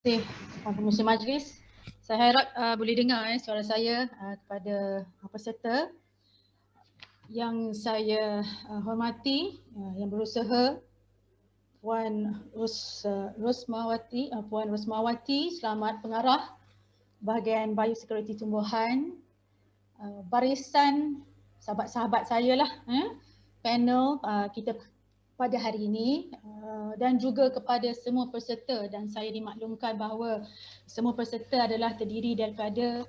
Terima kasih Pengerusi Majlis. Saya harap boleh dengar suara saya kepada peserta yang saya hormati, yang berusaha Puan Rosmawati selamat pengarah bahagian Biosecurity Tumbuhan, barisan sahabat-sahabat saya lah, panel kita pada hari ini, dan juga kepada semua peserta, dan saya dimaklumkan bahawa semua peserta adalah terdiri daripada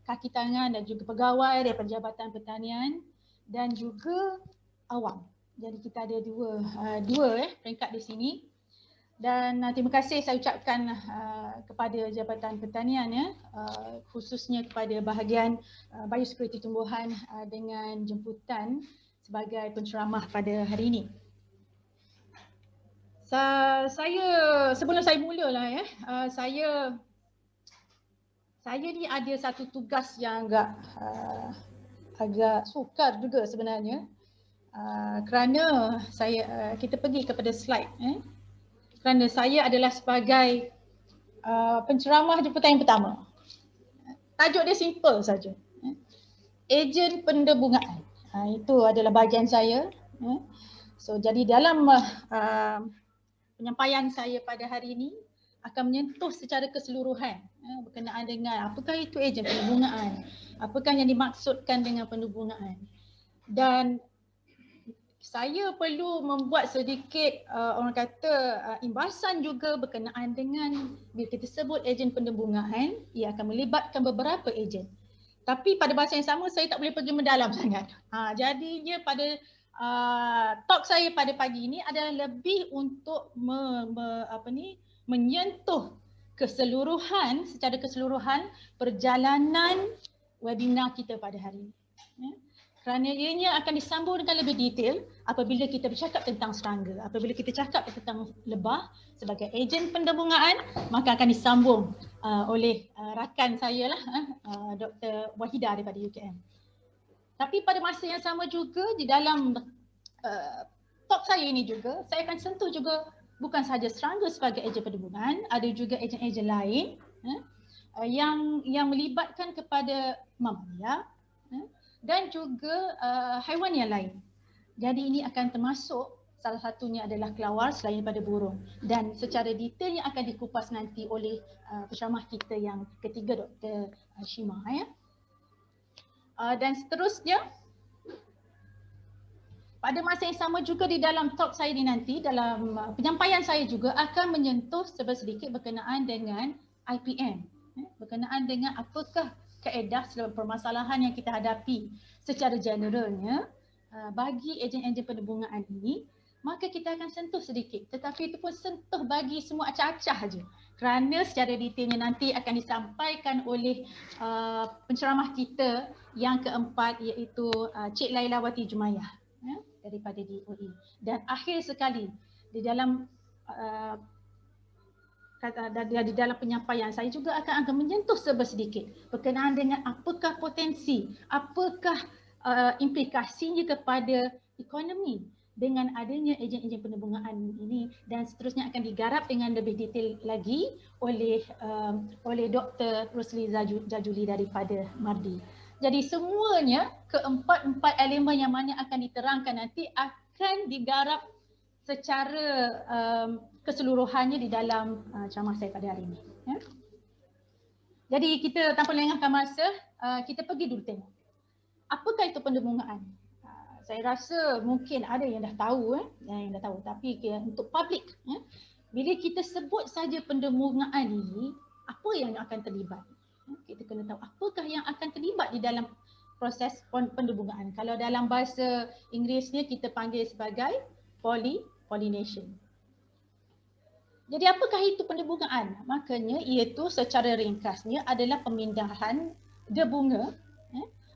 kaki tangan dan juga pegawai daripada Jabatan Pertanian dan juga awam. Jadi kita ada dua peringkat di sini. Dan terima kasih saya ucapkan kepada Jabatan Pertanian, khususnya kepada bahagian Biosecurity Tumbuhan dengan jemputan sebagai penceramah pada hari ini. Sebelum saya mulalah saya ni ada satu tugas yang agak sukar juga sebenarnya, kerana kita pergi kepada slide, kerana saya adalah sebagai penceramah jemputan yang pertama. Tajuk dia simple saja, ejen pendebungaan. Itu adalah bahagian saya. So jadi dalam penyampaian saya pada hari ini akan menyentuh secara keseluruhan berkenaan dengan apakah itu ejen pendebungaan, apakah yang dimaksudkan dengan pendebungaan, dan saya perlu membuat sedikit orang kata imbasan juga berkenaan dengan bila kita sebut ejen pendebungaan, ia akan melibatkan beberapa ejen. Tapi pada masa yang sama saya tak boleh pergi mendalam sangat. Jadinya pada talk saya pada pagi ini adalah lebih untuk menyentuh secara keseluruhan perjalanan webinar kita pada hari ini. Kerana ianya akan disambungkan lebih detail apabila kita bercakap tentang serangga. Apabila kita cakap tentang lebah sebagai ejen pendebungaan, maka akan disambung oleh rakan saya lah, Dr. Wahidah daripada UKM. Tapi pada masa yang sama juga di dalam talk saya ini juga, saya akan sentuh juga bukan sahaja serangga sebagai ejen pendebungaan, ada juga ejen-ejen lain yang melibatkan kepada mamalia, dan juga haiwan yang lain. Jadi ini akan termasuk salah satunya adalah kelawar selain daripada burung, dan secara detailnya akan dikupas nanti oleh penceramah kita yang ketiga, Dr. Shima. Dan seterusnya pada masa yang sama juga di dalam talk saya ini nanti, dalam penyampaian saya juga akan menyentuh sedikit berkenaan dengan IPM, berkenaan dengan apakah kaedah permasalahan yang kita hadapi secara generalnya bagi ejen-ejen pendebungaan ini, maka kita akan sentuh sedikit, tetapi itu pun sentuh bagi semua acah-acah saja, kerana secara detailnya nanti akan disampaikan oleh penceramah kita yang keempat, iaitu Cik Lailawati Jumayah daripada DOE. Dan akhir sekali di dalam di dalam penyampaian saya juga akan menyentuh sedikit berkenaan dengan apakah potensi, apakah implikasinya kepada ekonomi dengan adanya ejen-ejen pendebungaan ini, dan seterusnya akan digarap dengan lebih detail lagi oleh Dr. Rosli Jajuli daripada Mardi. Jadi semuanya keempat elemen yang mana akan diterangkan nanti akan digarap secara keseluruhannya di dalam ceramah saya pada hari ini. Jadi kita tanpa lengahkan masa, kita pergi dulu tengok apakah itu pendebungaan. Saya rasa mungkin ada yang dah tahu, tapi untuk publik, bila kita sebut saja pendebungaan ini, apa yang akan terlibat? Kita kena tahu apakah yang akan terlibat di dalam proses pendebungaan. Kalau dalam bahasa Inggerisnya kita panggil sebagai pollination. Jadi apakah itu pendebungaan? Makanya iaitu secara ringkasnya adalah pemindahan debunga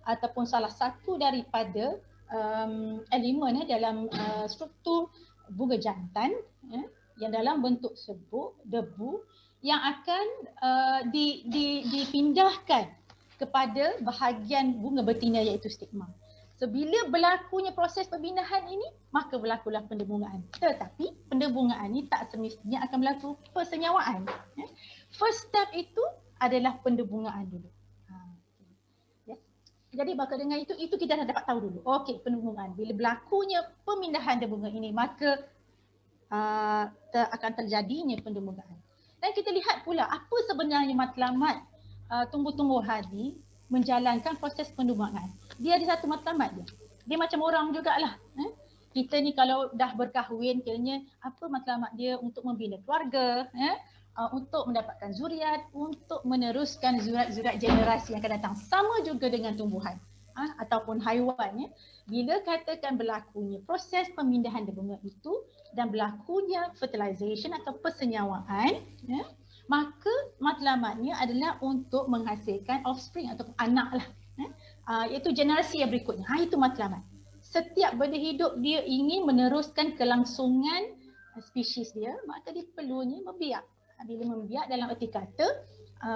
ataupun salah satu daripada elemen dalam struktur bunga jantan yang dalam bentuk serbuk, debu, yang akan dipindahkan kepada bahagian bunga betina iaitu stigma. So bila berlakunya proses pembinaan ini, maka berlakulah pendebungaan. Tetapi pendebungaan ini tak semestinya akan berlaku persenyawaan. First step itu adalah pendebungaan dulu. Jadi maka dengan itu kita dah dapat tahu dulu. Okey, pendebungaan. Bila berlakunya pemindahan debunga ini, maka akan terjadinya pendebungaan. Dan kita lihat pula apa sebenarnya matlamat tumbuh-tumbuhan ni menjalankan proses pendebungaan. Dia ada satu matlamat dia. Dia macam orang jugalah. Kita ni kalau dah berkahwin, kiranya apa matlamat dia untuk membina keluarga, untuk mendapatkan zuriat, untuk meneruskan zurat-zurat generasi yang akan datang. Sama juga dengan tumbuhan ataupun haiwan. Bila katakan berlakunya proses pemindahan debunga itu dan berlakunya fertilization atau persenyawaan, maka matlamatnya adalah untuk menghasilkan offspring atau anak lah. Iaitu generasi yang berikutnya. Itu matlamat. Setiap benda hidup dia ingin meneruskan kelangsungan spesies dia, maka dia perlunya membiak. Bila membiak dalam erti kata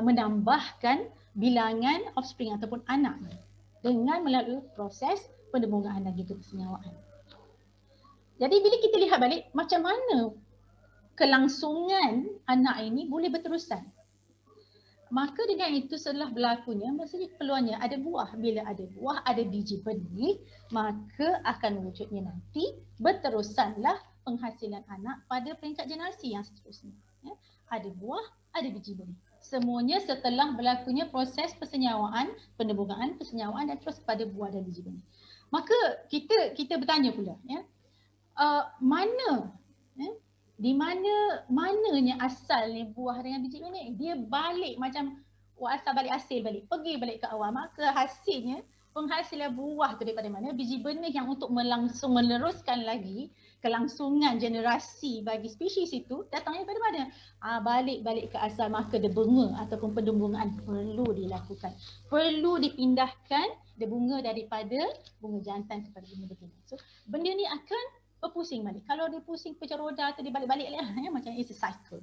menambahkan bilangan offspring ataupun anak dengan melalui proses pendebungaan dan juga persenyawaan. Jadi bila kita lihat balik macam mana kelangsungan anak ini boleh berterusan. Maka dengan itu setelah berlakunya, maksudnya peluangnya ada buah. Bila ada buah, ada biji benih, maka akan wujudnya nanti berterusanlah penghasilan anak pada peringkat generasi yang seterusnya. Ada buah, ada biji benih. Semuanya setelah berlakunya proses persenyawaan, pendebungaan, persenyawaan dan terus pada buah dan biji benih. Maka kita bertanya pula, di mananya asalnya buah dengan biji benih? Dia balik macam asal balik hasil balik, pergi balik ke awal. Maka hasilnya penghasilan buah tu daripada mana? Biji benih yang untuk meneruskan lagi kelangsungan generasi bagi spesies itu datangnya daripada mana? Balik ke asal. Maka debunga ataupun pendebungaan perlu dilakukan. Perlu dipindahkan debunga daripada bunga jantan kepada bunga betina. So benda ni akan berpusing balik. Kalau dia pusing pecah roda atau dia balik-balik lah, macam it's a cycle.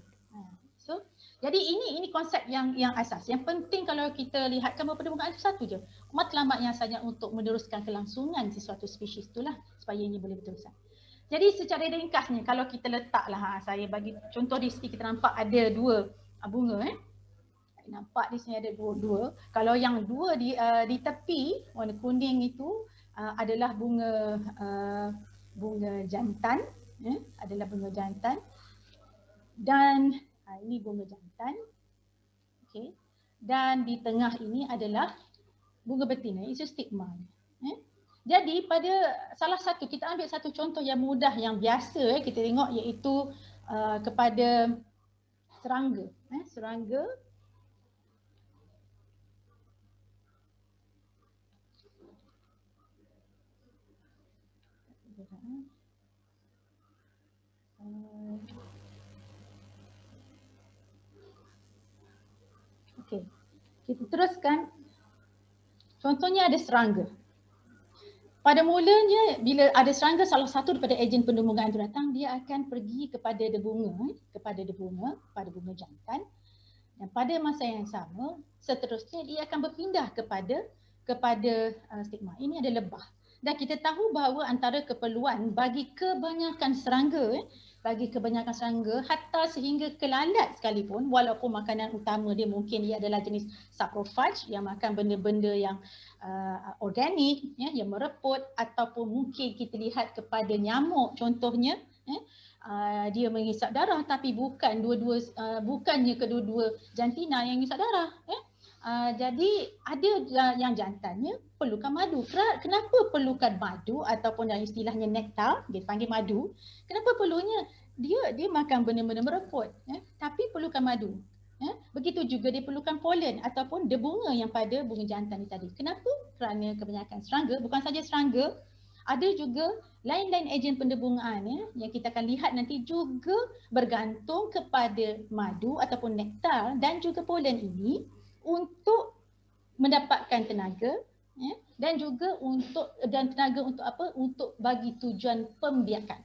So jadi ini konsep yang asas. Yang penting kalau kita lihatkan bahawa pendebungaan itu satu je. Matlamat yang saja untuk meneruskan kelangsungan sesuatu spesies itulah supaya ini boleh berterusan. Jadi secara ringkasnya kalau kita letaklah, saya bagi contoh di sini kita nampak ada dua bunga. Nampak di sini ada dua. Kalau yang dua di tepi warna kuning itu adalah bunga jantan, adalah bunga jantan. Dan ini bunga jantan. Okey. Dan di tengah ini adalah bunga betina, itu stigma. Jadi pada salah satu, kita ambil satu contoh yang mudah, yang biasa kita tengok, iaitu kepada serangga. Serangga. Okey, kita teruskan. Contohnya ada serangga. Pada mulanya bila ada serangga, salah satu daripada ejen pendebungaan itu datang, dia akan pergi kepada debunga, pada bunga jantan. Dan pada masa yang sama, seterusnya dia akan berpindah kepada stigma. Ini ada lebah. Dan kita tahu bahawa antara keperluan bagi kebanyakan serangga, hatta sehingga kelalat sekalipun, walaupun makanan utama dia mungkin ia adalah jenis saprophaga yang makan benda-benda yang organik, yang mereput, ataupun mungkin kita lihat kepada nyamuk contohnya, dia menghisap darah, tapi bukannya kedua-dua jantina yang menghisap darah. Jadi ada yang jantannya perlukan madu. Kenapa perlukan madu ataupun dalam istilahnya nektar, dia panggil madu. Kenapa perlunya? Dia makan benda-benda mereput, tapi perlukan madu. Begitu juga dia perlukan polen ataupun debunga yang pada bunga jantan tadi. Kenapa? Kerana kebanyakan serangga, bukan saja serangga, ada juga lain-lain ejen pendebungaan yang kita akan lihat nanti juga bergantung kepada madu ataupun nektar dan juga polen ini untuk mendapatkan tenaga, dan juga tenaga untuk apa? Untuk bagi tujuan pembiakan.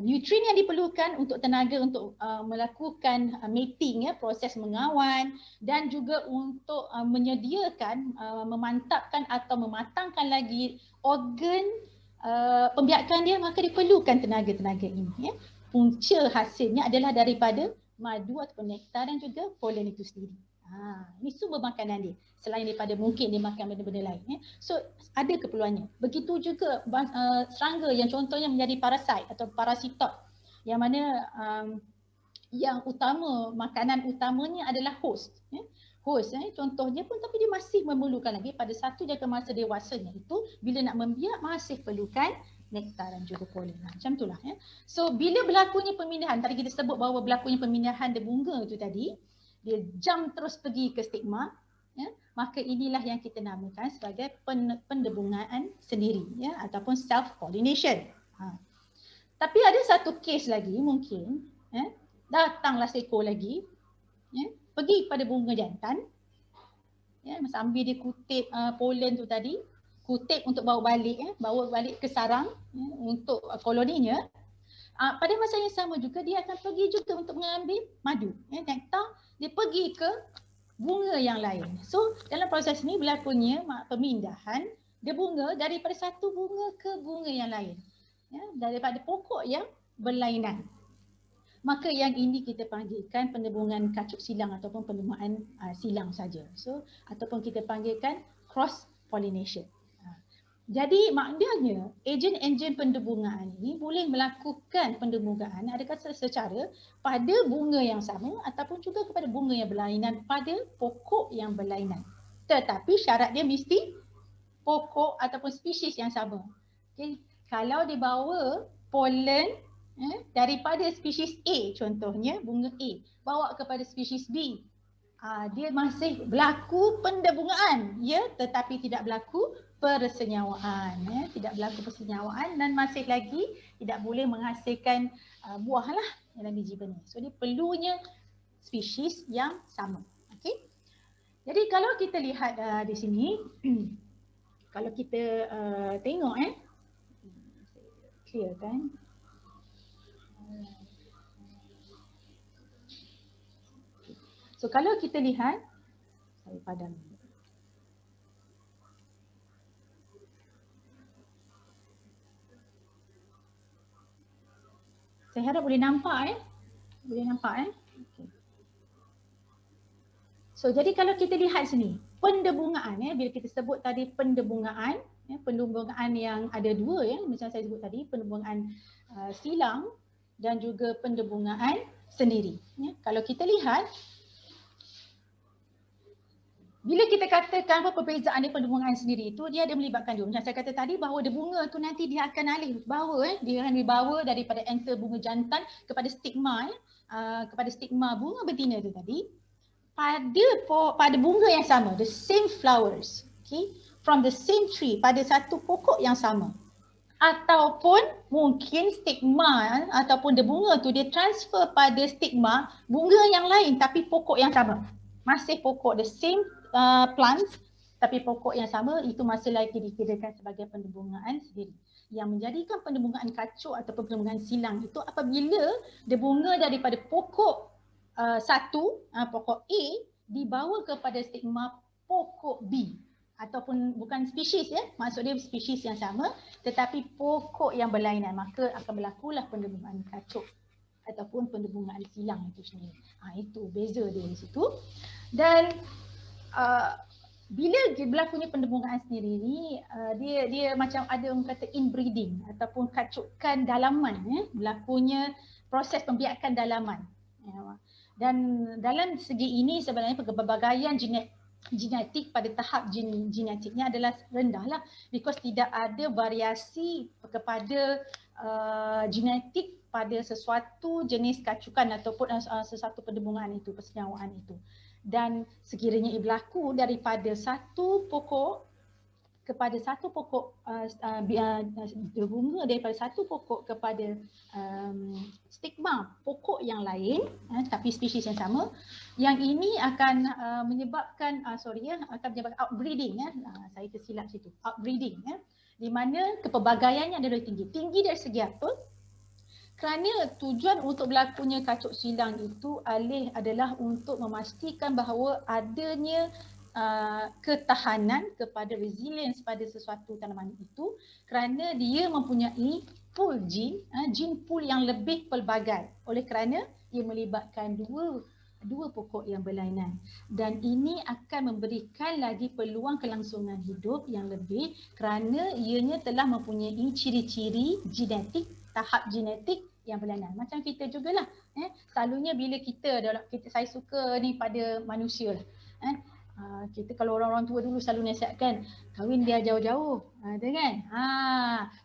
nutrien yang diperlukan untuk tenaga untuk melakukan mating, ya, proses mengawan, dan juga untuk menyediakan, memantapkan atau mematangkan lagi organ pembiakan dia, maka diperlukan tenaga-tenaga ini, ya. Punca hasilnya adalah daripada madu atau nektar dan juga polen itu sendiri. Ini sumber makanan dia, selain daripada mungkin dia makan benda-benda lain, ya. So ada keperluannya. Begitu juga serangga yang contohnya menjadi parasit atau parasitop, yang mana yang utama, makanan utamanya adalah host, ya. Host, contohnya pun, tapi dia masih memerlukan lagi pada satu jangka masa dewasanya itu, bila nak membiak masih perlukan nektar dan juga polen. Macam itulah, ya. So bila berlakunya pemindahan, tadi kita sebut bahawa berlakunya pemindahan bunga itu tadi, dia jump terus pergi ke stigma, ya, maka inilah yang kita namakan sebagai pendebungaan sendiri, ya, ataupun self pollination. Tapi ada satu kes lagi mungkin, ya, datanglah seekor lagi, ya, pergi pada bunga jantan, ya, sambil dia kutip polen tu tadi, kutip untuk bawa balik ke sarang, ya, untuk koloninya. Pada masa yang sama juga dia akan pergi juga untuk mengambil madu, ya, nektar, dia pergi ke bunga yang lain. So dalam proses ini berlakunya pemindahan dia bunga daripada satu bunga ke bunga yang lain, ya, daripada pokok yang berlainan. Maka yang ini kita panggilkan pendebungan kacuk silang ataupun pendebungan silang saja. So ataupun kita panggilkan cross pollination. Jadi maknanya ejen-ejen pendebungaan ini boleh melakukan pendebungaan adakah secara pada bunga yang sama ataupun juga kepada bunga yang berlainan pada pokok yang berlainan. Tetapi syarat dia mesti pokok ataupun spesies yang sama. Okay. Kalau dibawa polen daripada spesies A, contohnya bunga A, bawa kepada spesies B, dia masih berlaku pendebungaan, ya, tetapi tidak berlaku persenyawaan, ya, tidak berlaku persenyawaan dan masih lagi tidak boleh menghasilkan buah lah dalam biji benih. So dia perlunya spesies yang sama. Okey. Jadi kalau kita lihat di sini, kalau kita tengok, clear kan? So kalau kita lihat, saya padam. Saya harap boleh nampak, boleh nampak, Okay. So jadi kalau kita lihat sini, pendebungaan, bila kita sebut tadi pendebungaan, pendebungaan yang ada dua, macam saya sebut tadi, pendebungaan silang dan juga pendebungaan sendiri. Kalau kita lihat, bila kita katakan apa perbezaan dia pendebungaan sendiri itu, dia ada melibatkan dua. Macam saya kata tadi bahawa dia bunga tu nanti dia akan alih bawa, dia akan dibawa daripada anther bunga jantan kepada stigma, kepada stigma bunga betina tu tadi, pada bunga yang sama, the same flowers, okay, from the same tree, pada satu pokok yang sama. Ataupun mungkin stigma ataupun the bunga tu dia transfer pada stigma bunga yang lain tapi pokok yang sama. Masih pokok, the same plants tapi pokok yang sama, itu masih lagi dikirakan sebagai pendebungaan sendiri. Yang menjadikan pendebungaan kacuk ataupun pendebungaan silang itu apabila dia bunga daripada pokok pokok A dibawa kepada stigma pokok B. Ataupun bukan spesies, maksud dia spesies yang sama tetapi pokok yang berlainan, maka akan berlakulah pendebungaan kacuk ataupun pendebungaan silang itu sendiri. Itu beza dia di situ. Dan bila berlakunya pendebungaan sendiri ni, dia macam ada orang kata inbreeding ataupun kacukan dalaman, berlakunya proses pembiakan dalaman. Dan dalam segi ini sebenarnya pelbagaian genetik pada tahap genetiknya adalah rendah lah, because tidak ada variasi kepada genetik pada sesuatu jenis kacukan ataupun sesuatu pendebungaan itu, persenyawaan itu. Dan sekiranya ia berlaku daripada satu pokok kepada satu pokok, bunga daripada satu pokok kepada stigma pokok yang lain, tapi spesies yang sama, yang ini akan menyebabkan akan menyebabkan outbreeding, saya tersilap situ, outbreeding, di mana kepelbagaiannya adalah tinggi. Tinggi dari segi apa? Kerana tujuan untuk berlakunya kacuk silang itu adalah untuk memastikan bahawa adanya ketahanan kepada resilience pada sesuatu tanaman itu, kerana dia mempunyai pool gene pool yang lebih pelbagai. Oleh kerana ia melibatkan dua pokok yang berlainan, dan ini akan memberikan lagi peluang kelangsungan hidup yang lebih kerana ianya telah mempunyai ciri-ciri genetik, tahap genetik yang berlainan. Macam kita jugalah, selalunya bila saya suka ni pada manusia lah, kita kalau orang-orang tua dulu selalu nasihatkan kahwin biar jauh-jauh, tu kan,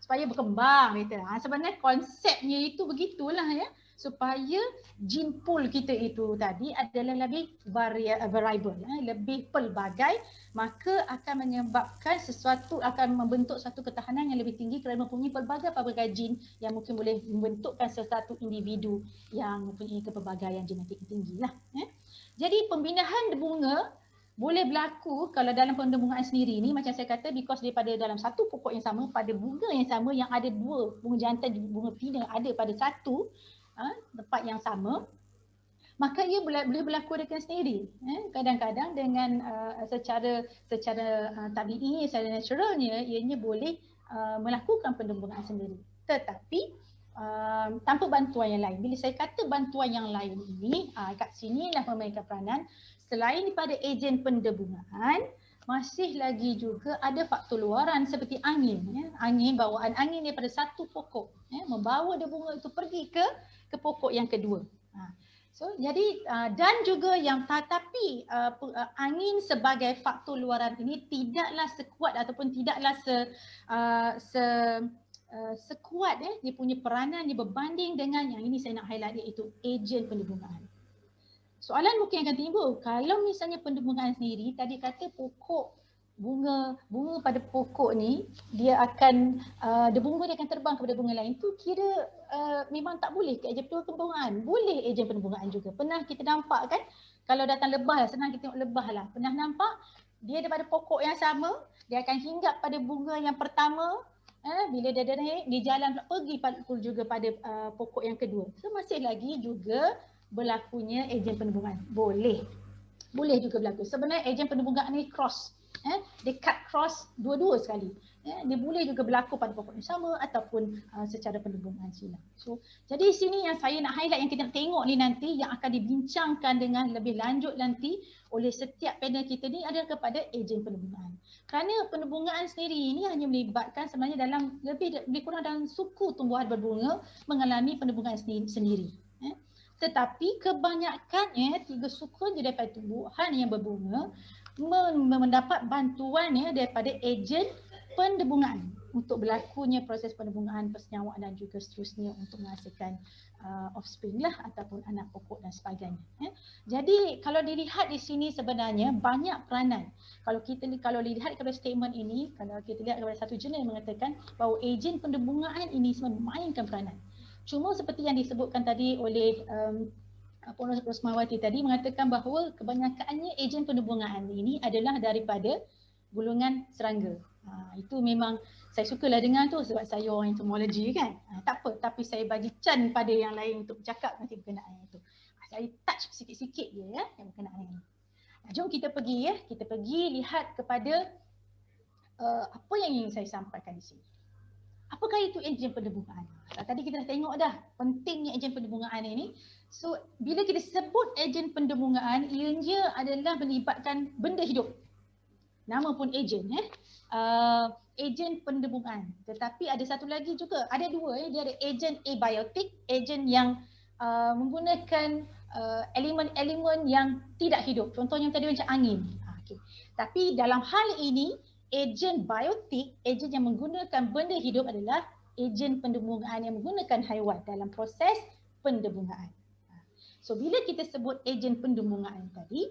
supaya berkembang gitu. Sebenarnya konsepnya itu begitulah ya, supaya gene pool kita itu tadi adalah lebih variable, lebih pelbagai, maka akan menyebabkan akan membentuk satu ketahanan yang lebih tinggi kerana mempunyai pelbagai gene yang mungkin boleh membentukkan sesuatu individu yang mempunyai kepelbagaian genetik tinggi lah. Jadi pembinaan bunga boleh berlaku kalau dalam pendembungaan sendiri ni, macam saya kata, because daripada dalam satu pokok yang sama, pada bunga yang sama yang ada dua, bunga jantan dan bunga betina ada pada satu tempat yang sama, maka ia boleh berlaku dengan sendiri. Kadang-kadang dengan secara tabi'i, secara naturalnya, ianya boleh melakukan pendembungaan sendiri. Tetapi tanpa bantuan yang lain. Bila saya kata bantuan yang lain ini, kat sinilah memainkan peranan. Selain daripada ejen pendembungaan, masih lagi juga ada faktor luaran seperti angin. Bawaan angin daripada satu pokok, membawa bunga itu pergi ke pokok yang kedua. So jadi dan juga yang tetapi angin sebagai faktor luaran ini tidaklah sekuat ataupun tidaklah sekuat dia punya peranan dia berbanding dengan yang ini saya nak highlight, iaitu ejen pendembungaan. Soalan mungkin akan timbul, kalau misalnya pendembungaan sendiri tadi kata pokok bunga pada pokok ni dia akan bunga dia akan terbang kepada bunga lain, tu kira memang tak boleh ke ejen pendembungaan? Boleh ejen pendembungaan juga. Pernah kita nampak kan, kalau datang lebah, senang kita tengok lebah lah, pernah nampak dia daripada pokok yang sama, dia akan hinggap pada bunga yang pertama, bila dia naik, dia jalan pergi juga pada pokok yang kedua. So masih lagi juga berlakunya ejen pendembungaan. Boleh juga berlaku. Sebenarnya ejen pendembungaan ni cross, dia cut cross dua-dua sekali. Dia boleh juga berlaku pada pokok yang sama ataupun secara pendembungaan silang. So jadi sini yang saya nak highlight, yang kita nak tengok ni nanti, yang akan dibincangkan dengan lebih lanjut nanti oleh setiap panel kita ni adalah kepada ejen pendembungaan. Kerana pendembungaan sendiri ini hanya melibatkan sebenarnya dalam lebih kurang dalam suku tumbuhan berbunga mengalami pendembungaan sendiri. Tetapi kebanyakannya 3 suku daripada tumbuhan yang berbunga mendapat bantuan daripada ejen pendembungaan untuk berlakunya proses pendembungaan, persenyawaan dan juga seterusnya untuk menghasilkan offspring lah ataupun anak pokok dan sebagainya. Jadi kalau dilihat di sini sebenarnya banyak peranan. Kalau dilihat kepada statement ini, kalau kita lihat kepada satu jurnal yang mengatakan bahawa ejen pendembungaan ini memainkan peranan. Cuma seperti yang disebutkan tadi oleh Puan Rosmawati tadi, mengatakan bahawa kebanyakannya ejen pendembungaan ini adalah daripada golongan serangga. Itu memang saya sukalah dengar tu sebab saya orang entomologi kan. Tak apa, tapi saya bagi can pada yang lain untuk bercakap nanti berkenaan itu. Saya touch sikit-sikit je yang berkenaan ini. Jom kita pergi lihat kepada apa yang ingin saya sampaikan di sini. Apakah itu ejen pendembungaan? Tadi kita dah tengok dah pentingnya ejen pendembungaan ini. So bila kita sebut ejen pendembungaan, ianya adalah melibatkan benda hidup. Nama pun ejen, ejen pendembungaan. Tetapi ada satu lagi juga, ada dua, dia ada ejen abiotik, ejen yang menggunakan elemen-elemen yang tidak hidup. Contohnya tadi macam angin. Okay. Tapi dalam hal ini, ejen biotik, ejen yang menggunakan benda hidup adalah ejen pendembungaan yang menggunakan haiwan dalam proses pendembungaan. So bila kita sebut ejen pendembungaan tadi,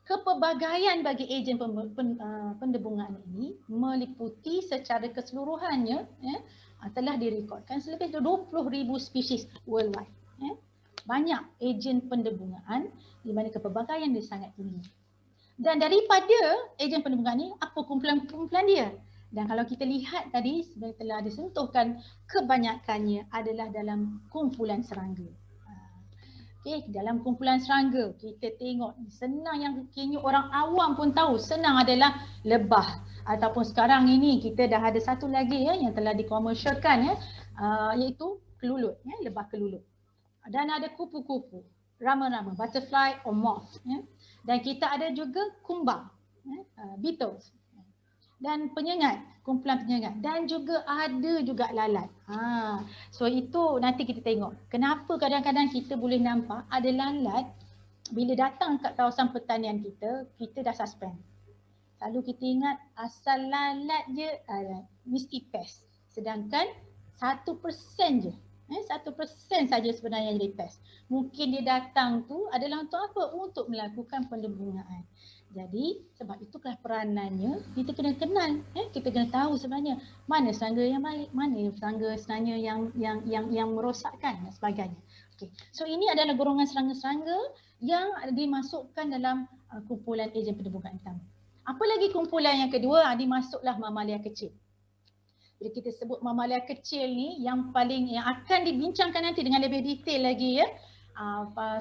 kepelbagaian bagi ejen pendembungaan ini meliputi secara keseluruhannya telah direkodkan selebih 20,000 spesies worldwide. Banyak ejen pendembungaan di mana kepelbagaian dia sangat tinggi. Dan daripada ejen pendembungaan ni, apa kumpulan-kumpulan dia? Dan kalau kita lihat tadi sebenarnya telah disentuhkan, kebanyakannya adalah dalam kumpulan serangga. Okey, dalam kumpulan serangga kita tengok senang yang kini orang awam pun tahu senang adalah lebah, ataupun sekarang ini kita dah ada satu lagi yang telah dikomersialkan iaitu kelulut, lebah kelulut. Dan ada kupu-kupu, rama-rama, butterfly or moth. Dan kita ada juga kumbang, beetles. Dan penyengat, kumpulan penyengat, dan juga ada juga lalat. So itu nanti kita tengok. Kenapa kadang-kadang kita boleh nampak ada lalat bila datang kat kawasan pertanian kita, kita dah suspend. Selalu kita ingat asal lalat je mesti pest. Sedangkan 1% je. 1% saja sebenarnya jadi pest. Mungkin dia datang tu adalah untuk apa? Untuk melakukan pendebungaan. Jadi sebab itulah peranannya kita kena kenal, kita kena tahu sebenarnya mana serangga yang baik, mana serangga sebenarnya yang merosakkan dan sebagainya. Okay. So ini adalah golongan serangga-serangga yang dimasukkan dalam kumpulan ejen pendebungaan utama. Apa lagi kumpulan yang kedua? Dimasuklah mamalia kecil. Bila kita sebut mamalia kecil ni yang akan dibincangkan nanti dengan lebih detail lagi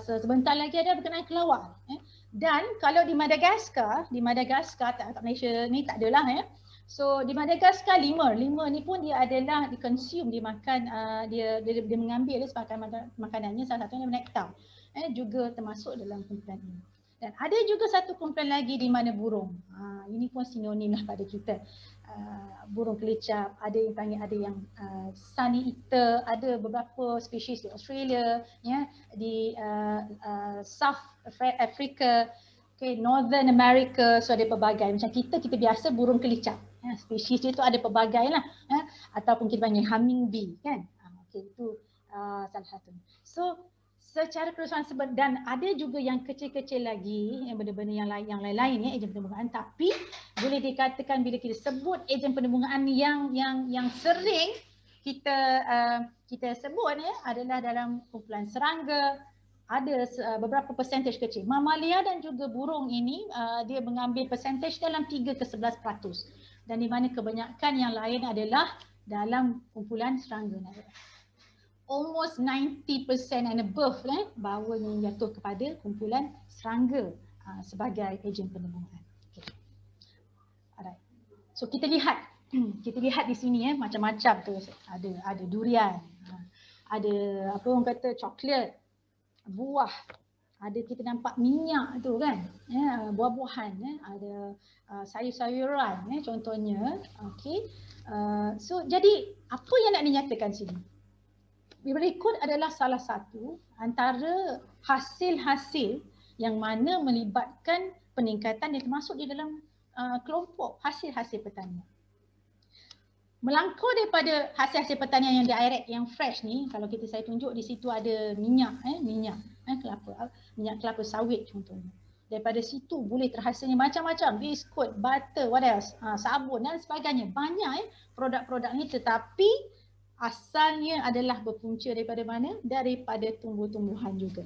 sebentar lagi ada berkenaan kelawar. Dan kalau di Madagaskar tak Malaysia ni tak adalah So di Madagaskar lima ni pun dia adalah dikonsum, dimakan, dia mengambil sebagai makanannya, salah satunya nektar. Juga termasuk dalam kumpulan ini. Dan ada juga satu kumpulan lagi di mana burung. Ini pun sinonim lah pada kita. Burung kelicap, ada yang panggil, ada yang sunny eater, ada beberapa spesies di Australia, di South Africa, Northern America, so ada pelbagai. Macam kita biasa burung kelicap, spesies dia tu ada pelbagai lah, ataupun kita panggil hummingbee kan. Itu salah satu. So secara keseluruhan dan ada juga yang kecil-kecil lagi, yang benda-benda yang lain-lain ejen pendebungaan, tapi boleh dikatakan bila kita sebut ejen pendebungaan yang sering kita sebut adalah dalam kumpulan serangga, ada beberapa percentage kecil. Mamalia dan juga burung ini dia mengambil percentage dalam 3 ke 11%. Dan di mana kebanyakan yang lain adalah dalam kumpulan serangga. Almost 90% and above bawanya jatuh kepada kumpulan serangga sebagai ejen pendebungaan. Okay. Alright. So kita lihat di sini macam-macam tu, ada durian, ada apa orang kata coklat, buah, ada kita nampak minyak tu kan, buah-buahan, ada sayur-sayuran contohnya. Okey. So jadi apa yang nak dinyatakan sini? Berikut adalah salah satu antara hasil-hasil yang mana melibatkan peningkatan yang termasuk di dalam kelompok hasil-hasil pertanian. Melangkau daripada hasil-hasil pertanian yang direct, yang fresh ni, kalau saya tunjuk di situ ada minyak kelapa, minyak kelapa sawit contohnya. Daripada situ boleh terhasilnya macam-macam, biskut, butter, what else, sabun dan sebagainya. Banyak produk-produk ni, tetapi asalnya adalah berpunca daripada mana? Daripada tumbuh-tumbuhan juga.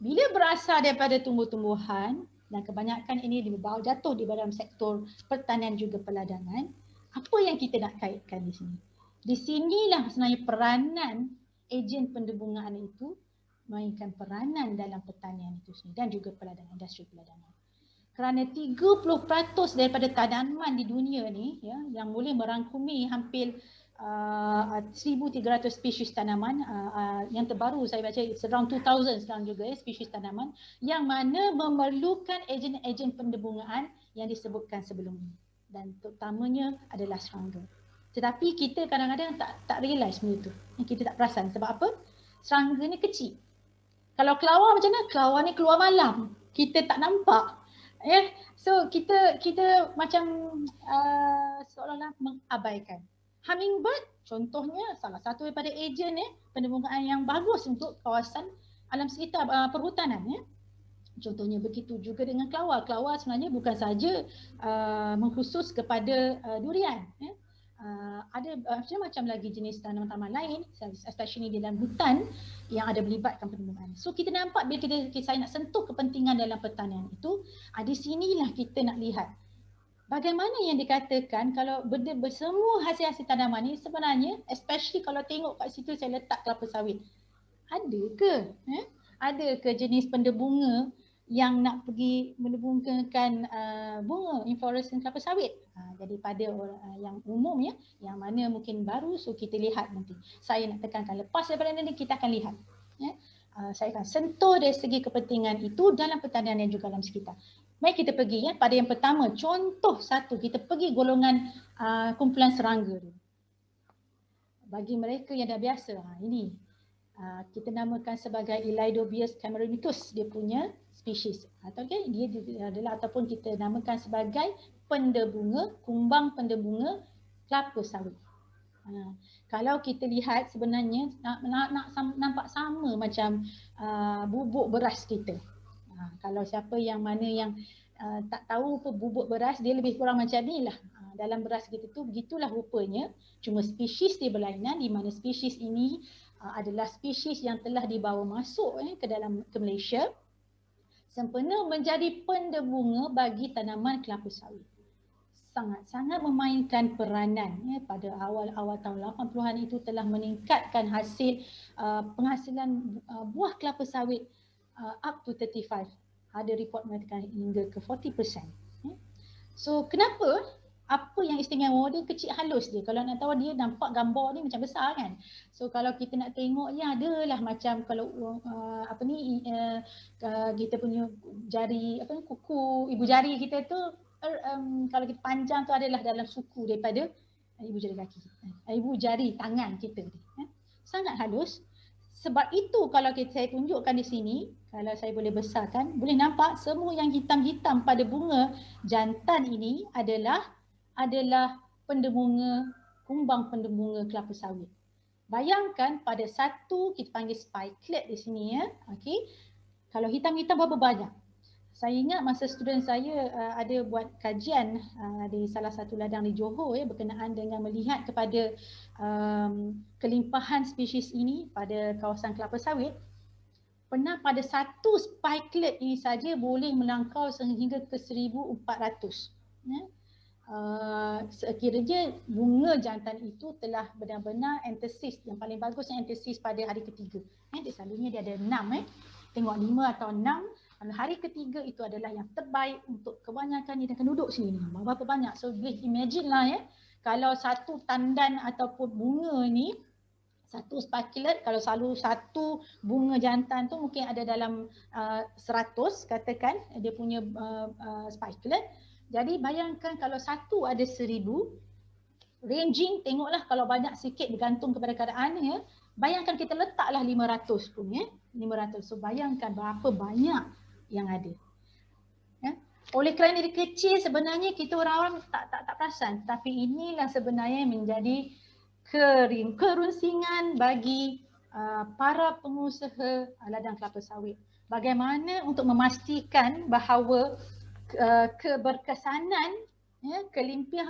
Bila berasal daripada tumbuh-tumbuhan dan kebanyakan ini jatuh di dalam sektor pertanian juga peladanan, apa yang kita nak kaitkan di sini? Di sinilah sebenarnya peranan ejen pendebungaan itu mainkan peranan dalam pertanian itu sendiri dan juga peladanan, industri peladanan. Kerana 30% daripada tanaman di dunia ni yang boleh merangkumi hampir 1,300 spesies tanaman, yang terbaru saya baca around 2,000 sekarang juga spesies tanaman yang mana memerlukan ejen-ejen pendebungaan yang disebutkan sebelum ini, dan terutamanya adalah serangga. Tetapi kita kadang-kadang tak realise benda tu, kita tak perasan. Sebab apa? Serangga ni kecil. Kalau kelawar macam mana? Kelawar ni keluar malam, kita tak nampak. So kita macam seolah-olah mengabaikan. Hummingbird contohnya salah satu daripada ejen pendebungaan yang bagus untuk kawasan alam sekitar perhutanan. Contohnya begitu juga dengan kelawar. Kelawar sebenarnya bukan saja mengkhusus kepada durian. Ada macam-macam lagi jenis tanaman-tanaman lain, especially di dalam hutan yang ada melibatkan pendebungaan. So kita nampak bila saya nak sentuh kepentingan dalam pertanian itu, di sinilah kita nak lihat bagaimana yang dikatakan kalau semua hasil-hasil tanaman ni sebenarnya, especially kalau tengok kat situ saya letak kelapa sawit. Ada ke? Ada ke jenis benda bunga yang nak pergi mendebungkakan bunga inflorescence kelapa sawit? Jadi pada yang umum ya, yang mana mungkin baru, so kita lihat nanti. Saya nak tekankan lepas daripada ini kita akan lihat. Ya. Saya akan sentuh dari segi kepentingan itu dalam pertanian dan juga dalam sekitar. Mari kita pergi ya pada yang pertama, contoh satu, kita pergi golongan kumpulan serangga. Bagi mereka yang dah biasa, ini kita namakan sebagai Elaidobus cameronicus, dia punya spesies. Atau okay, dia adalah ataupun kita namakan sebagai pendebunga, kumbang pendebunga kelapa sawit. Kalau kita lihat sebenarnya nampak sama macam bubuk beras kita. Kalau siapa yang mana yang tak tahu apa bubuk beras, dia lebih kurang macam ni lah. Dalam beras kita tu begitulah rupanya, cuma spesies dia berlainan, di mana spesies ini adalah spesies yang telah dibawa masuk ke Malaysia sempena menjadi pendebunga bagi tanaman kelapa sawit. Sangat-sangat memainkan peranan pada awal-awal tahun 80-an itu telah meningkatkan hasil penghasilan buah kelapa sawit up to 35. Ada report mengatakan hingga ke 40%. So kenapa? Apa yang istimewa dia? Kecil halus dia. Kalau nak tahu dia nampak gambar ni macam besar kan. So kalau kita nak tengok ya adalah macam kalau kita punya jari kuku ibu jari kita tu kalau kita panjang tu adalah dalam suku daripada ibu jari kaki. Ibu jari tangan kita ni. Sangat halus. Sebab itu kalau saya tunjukkan di sini, kalau saya boleh besarkan, boleh nampak semua yang hitam-hitam pada bunga jantan ini adalah pendebunga, kumbang pendebunga kelapa sawit. Bayangkan pada satu, kita panggil spikelet di sini ya. Okey. Kalau hitam-hitam berapa banyak? Saya ingat masa student saya ada buat kajian di salah satu ladang di Johor ya, berkenaan dengan melihat kepada kelimpahan spesies ini pada kawasan kelapa sawit. Pernah pada satu spikelet ini saja boleh melangkau sehingga ke 1,400. Ya. Sekiranya bunga jantan itu telah benar-benar entesis, yang paling bagus yang entesis pada hari ketiga. Selalunya dia ada 6. Tengok 5 atau 6. Hari ketiga itu adalah yang terbaik untuk kebanyakan dia akan duduk sini. Berapa banyak? So boleh imagine lah ya. Kalau satu tandan ataupun bunga ni, satu spikelet, kalau selalu satu bunga jantan tu mungkin ada dalam 100 katakan dia punya spikelet. Jadi bayangkan kalau satu ada 1,000, ranging tengoklah kalau banyak sikit bergantung kepada keadaan ya. Bayangkan kita letaklah 500 pun ya. 500. So bayangkan berapa banyak yang ada. Ya. Oleh kerana dia kecil sebenarnya kita orang-orang tak perasan, tapi inilah sebenarnya menjadi kerunsingan bagi para pengusaha ladang kelapa sawit. Bagaimana untuk memastikan bahawa keberkesanan ya,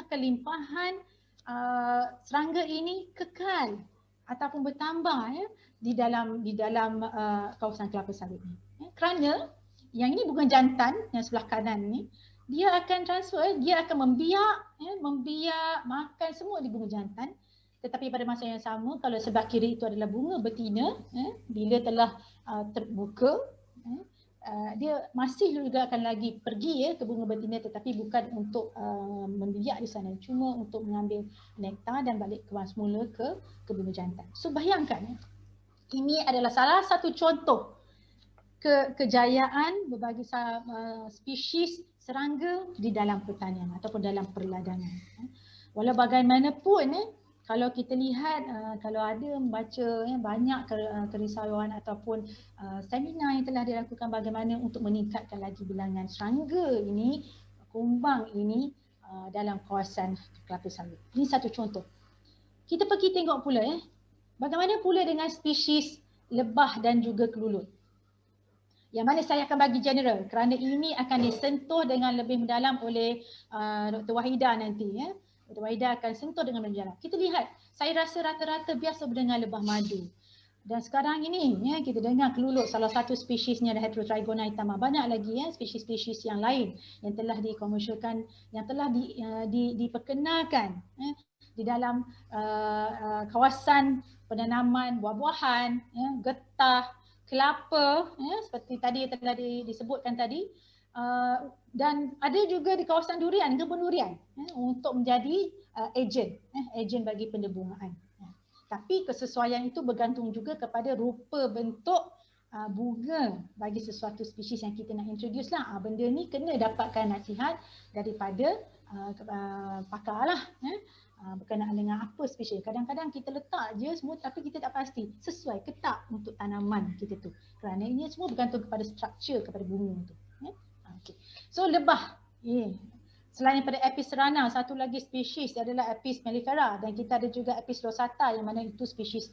kelimpahan serangga ini kekal ataupun bertambah ya, di dalam kawasan kelapa sawit ini. Ya, kerana yang ini bunga jantan yang sebelah kanan ni, dia akan transfer, dia akan membiak makan semua di bunga jantan. Tetapi pada masa yang sama, kalau sebelah kiri itu adalah bunga betina, bila telah terbuka, dia masih juga akan lagi pergi ya ke bunga betina, tetapi bukan untuk membiak di sana, cuma untuk mengambil nektar dan balik ke semula ke bunga jantan. So bayangkan, ini adalah salah satu contoh kejayaan berbagai spesies serangga di dalam pertanian ataupun dalam perladangan. Walau bagaimanapun kalau kita lihat, kalau ada membaca banyak kerisauan ataupun seminar yang telah dilakukan bagaimana untuk meningkatkan lagi bilangan serangga ini, kumbang ini dalam kawasan kelapa sawit. Ini satu contoh. Kita pergi tengok pula bagaimana pula dengan spesies lebah dan juga kelulut. Yang mana saya akan bagi general kerana ini akan disentuh dengan lebih mendalam oleh Dr. Wahida nanti ya. Dr. Wahida akan sentuh dengan mendalam. Kita lihat, saya rasa rata-rata biasa dengan lebah madu. Dan sekarang ini ya, kita dengar keluluk salah satu spesiesnya adalah Heterotrigona hitamah. Banyak lagi ya spesies-spesies yang lain yang telah dikomersialkan, yang telah diperkenalkan di dalam kawasan penanaman buah-buahan, ya, getah, kelapa, ya, seperti tadi telah disebutkan tadi. Dan ada juga di kawasan durian, kebun durian, ya, untuk menjadi ejen bagi pendebungaan. Tapi kesesuaian itu bergantung juga kepada rupa bentuk bunga bagi sesuatu spesies yang kita nak introduce lah. Benda ni kena dapatkan nasihat daripada pakar lah. Berkenaan dengan apa spesies. Kadang-kadang kita letak je semua tapi kita tak pasti sesuai ke tak untuk tanaman kita tu. Kerana ini semua bergantung kepada struktur, kepada bunga tu. Okay. So lebah. Selain daripada Apis cerana, satu lagi spesies adalah Apis mellifera, dan kita ada juga Apis dorsata yang mana itu spesies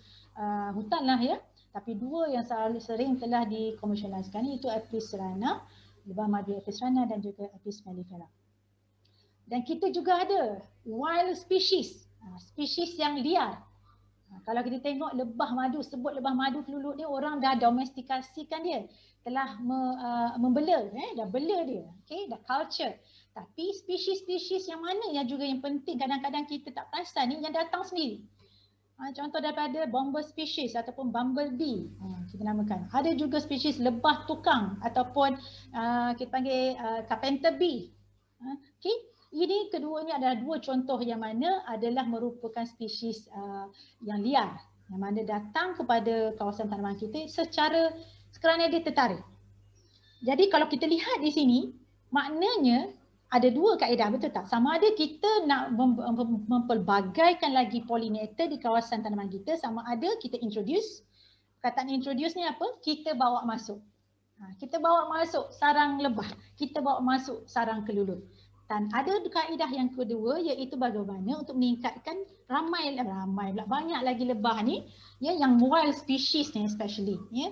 hutan lah ya. Tapi dua yang sering telah dikomersialiskan itu Apis cerana, lebah madu Apis cerana, dan juga Apis mellifera. Dan kita juga ada wild species, spesies yang liar. Kalau kita tengok lebah madu, sebut lebah madu keluluk ni, orang dah domestikasikan dia, telah membela, dah bela dia, okay, dah culture. Tapi spesies-spesies yang mana yang juga yang penting kadang-kadang kita tak perasan ni yang datang sendiri. Contoh daripada bomber species ataupun bumblebee, kita namakan. Ada juga spesies lebah tukang ataupun kita panggil carpenter bee. Okay. Ini keduanya adalah dua contoh yang mana adalah merupakan spesies yang liar, yang mana datang kepada kawasan tanaman kita secara kerana dia tertarik. Jadi kalau kita lihat di sini, maknanya ada dua kaedah, betul tak? Sama ada kita nak mempelbagaikan lagi pollinator di kawasan tanaman kita, sama ada kita introduce. Kataan introduce ni apa? Kita bawa masuk. Kita bawa masuk sarang lebah, kita bawa masuk sarang keluluk. Dan ada kaedah yang kedua, iaitu bagaimana untuk meningkatkan banyak lagi lebah ni, ya, yang wild species ni especially, ya.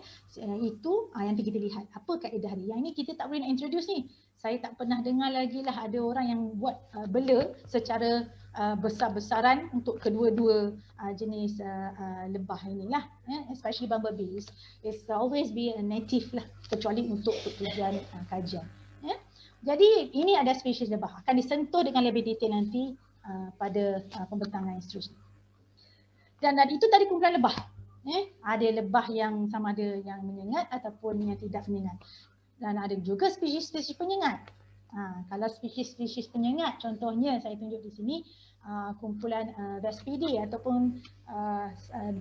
Itu yang kita lihat apa kaedah dia. Yang ni kita tak boleh nak introduce ni. Saya tak pernah dengar lagi lah ada orang yang buat bela secara besar-besaran untuk kedua-dua jenis lebah inilah, ya, especially bumblebee. It's always be a native lah, kecuali untuk tujuan kajian. Ya. Jadi ini ada spesies lebah, akan disentuh dengan lebih detail nanti pada pembentangan yang seterusnya. Dan itu tadi kumpulan lebah. Ada lebah yang sama ada yang menyengat ataupun yang tidak menyengat. Dan ada juga spesies-spesies penyengat. Kalau spesies-spesies penyengat, contohnya saya tunjuk di sini kumpulan Vespidae ataupun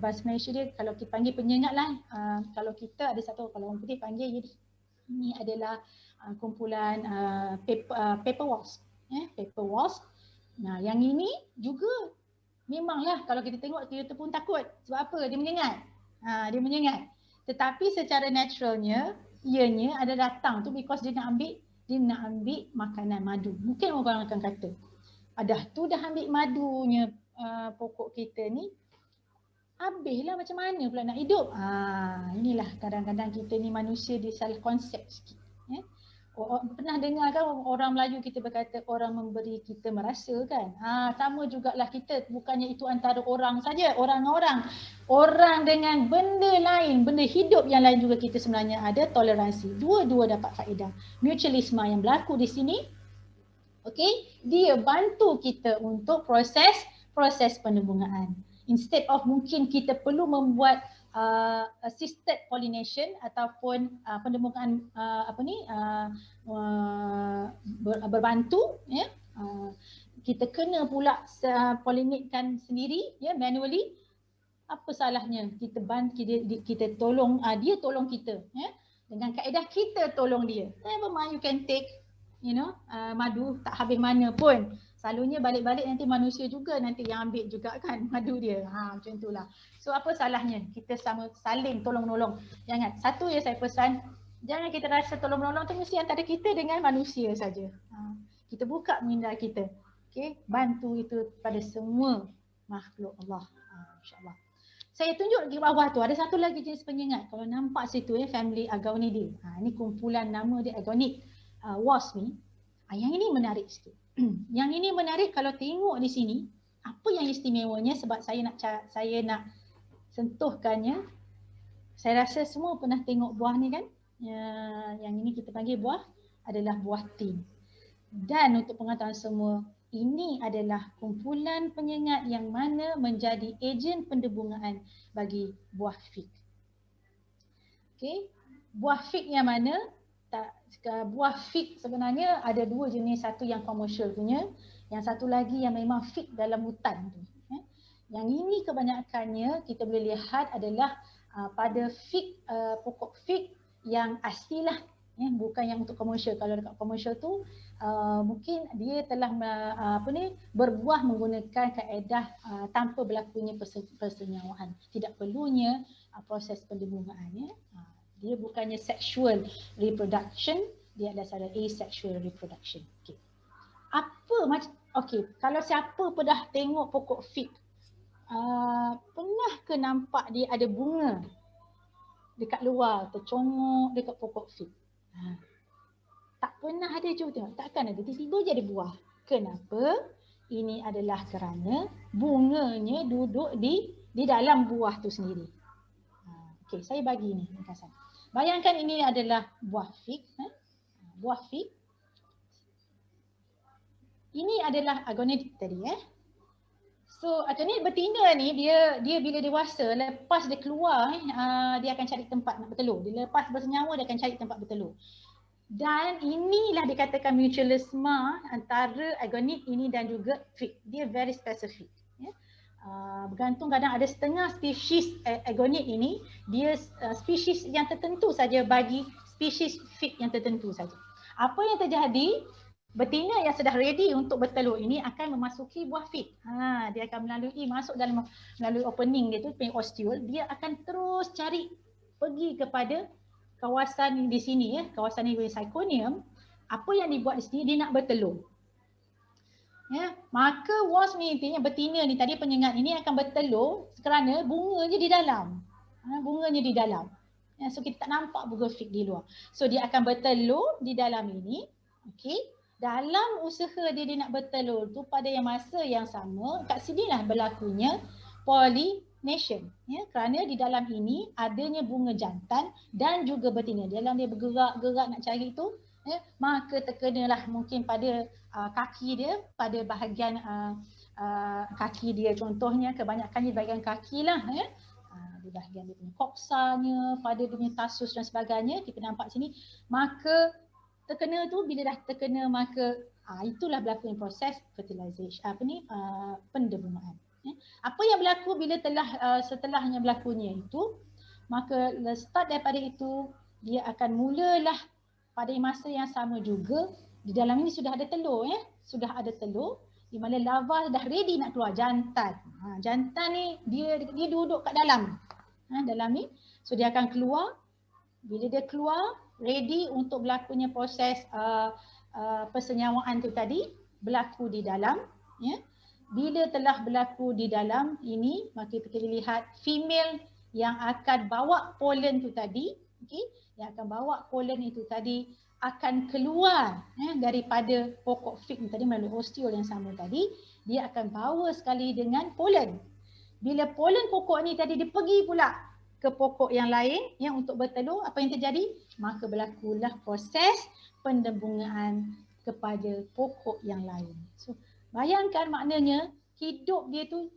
Basmatidae, kalau kita panggil penyengat lah. Kalau kita ada satu, kalau orang putih panggil ini adalah kumpulan paper wasp. Paper wasp. Nah, yang ini juga memanglah kalau kita tengok kita pun takut. Sebab apa? Dia menyengat. Dia menyengat. Tetapi secara naturalnya, ianya ada datang tu because dia nak ambil makanan madu. Mungkin orang akan kata, dah ambil madunya pokok kita ni, habislah macam mana pula nak hidup. Inilah kadang-kadang kita ni manusia dia salah konsep sikit. Pernah dengar kan orang Melayu kita berkata orang memberi kita merasa kan. Sama jugalah kita, bukannya itu antara orang saja, orang dengan benda lain, benda hidup yang lain juga kita sebenarnya ada toleransi. Dua-dua dapat faedah. Mutualisme yang berlaku di sini, okey, dia bantu kita untuk proses penembungaan. Instead of mungkin kita perlu membuat assisted pollination ataupun penembungaan berbantu, ya, kita kena pula pollinatekan sendiri, ya, manually. Apa salahnya kita tolong dia tolong kita, ya, dengan kaedah kita tolong dia. Never mind, you can take madu tak habis mana pun. Selalunya balik-balik nanti manusia juga nanti yang ambil juga kan madu dia. Macam itulah. So apa salahnya kita saling tolong-menolong. Jangan, satu yang saya pesan, jangan kita rasa tolong-menolong tu mesti antara kita dengan manusia saja. Kita buka minda kita. Okay? Bantu itu pada semua makhluk Allah. InsyaAllah. Saya tunjuk di bawah tu ada satu lagi jenis penyengat. Kalau nampak situ, family Agonidae. Ini kumpulan nama dia Agonic wasp ni. Yang ini menarik sikit. Yang ini menarik kalau tengok di sini, apa yang istimewanya sebab saya nak sentuhkannya. Saya rasa semua pernah tengok buah ni kan? Yang ini kita panggil buah adalah buah tin. Dan untuk pengetahuan semua, ini adalah kumpulan penyengat yang mana menjadi ejen pendebungaan bagi buah fig. Okey, buah fig yang mana? Buah fig sebenarnya ada dua jenis, satu yang komersial punya, yang satu lagi yang memang fig dalam hutan tu. Yang ini kebanyakannya kita boleh lihat adalah pada fig, pokok fig yang aslilah, bukan yang untuk komersial. Kalau dekat komersial tu mungkin dia telah berbuah menggunakan kaedah tanpa berlakunya persenyawaan, tidak perlunya proses pendebungaan. Dia bukannya sexual reproduction, dia adalah secara asexual reproduction. Okay. Kalau siapa pernah tengok pokok fig, pernah ke nampak dia ada bunga dekat luar, tercongok dekat pokok fig? Tak pernah ada, cuba tengok. Takkan ada, tiba-tiba je ada buah. Kenapa? Ini adalah kerana bunganya duduk di dalam buah tu sendiri. Okey, saya bagi ni ringkasan. Bayangkan ini adalah buah fig. Buah fig. Ini adalah agonid tadi. So agonid betina ni dia bila dewasa, lepas dia keluar dia akan cari tempat nak bertelur. Dia lepas bersenyawa dia akan cari tempat bertelur. Dan inilah dikatakan mutualisme antara agonid ini dan juga fig. Dia very specific. Bergantung, kadang ada setengah spesies agonid ini dia spesies yang tertentu saja bagi spesies fig yang tertentu saja. Apa yang terjadi? Betina yang sudah ready untuk bertelur ini akan memasuki buah fig. Dia akan melalui opening dia tu, ostiole, dia akan terus cari pergi kepada kawasan di sini, kawasan ini syconium. Apa yang dibuat di sini, dia nak bertelur. Maka wasp ni, betina ni tadi, penyengat ini akan bertelur kerana bunganya di dalam. Bunganya di dalam. So kita tak nampak bunga fig di luar. So dia akan bertelur di dalam ini. Okey. Dalam usaha dia nak bertelur tu, pada masa yang sama, kat sinilah berlakunya pollination. Kerana di dalam ini adanya bunga jantan dan juga betina. Dalam dia bergerak-gerak nak cari tu, maka terkenalah mungkin pada kaki dia, pada bahagian kaki dia, contohnya kebanyakannya di bahagian kaki lah, di bahagian dia punya koksanya, pada dia punya tarsus dan sebagainya, kita nampak sini. Maka terkena tu, bila dah terkena, maka itulah berlaku proses fertilization, pendebungaan. Apa yang berlaku bila setelahnya berlakunya itu, maka start daripada itu, dia akan mulalah pada masa yang sama juga, di dalam ini sudah ada telur, sudah ada telur, di mana larva dah ready nak keluar, jantan. Jantan ni dia duduk kat dalam, dalam ni, so dia akan keluar. Bila dia keluar, ready untuk berlakunya proses persenyawaan tu tadi, berlaku di dalam. Bila telah berlaku di dalam ini, maka kita lihat female yang akan bawa polen tu tadi, yang akan bawa polen itu tadi akan keluar daripada pokok fig ni tadi melalui ostiole yang sama tadi. Dia akan bawa sekali dengan polen. Bila polen pokok ni tadi dia pergi pula ke pokok yang lain yang untuk bertelur, apa yang terjadi? Maka berlakulah proses pendebungaan kepada pokok yang lain. So bayangkan, maknanya hidup dia tu,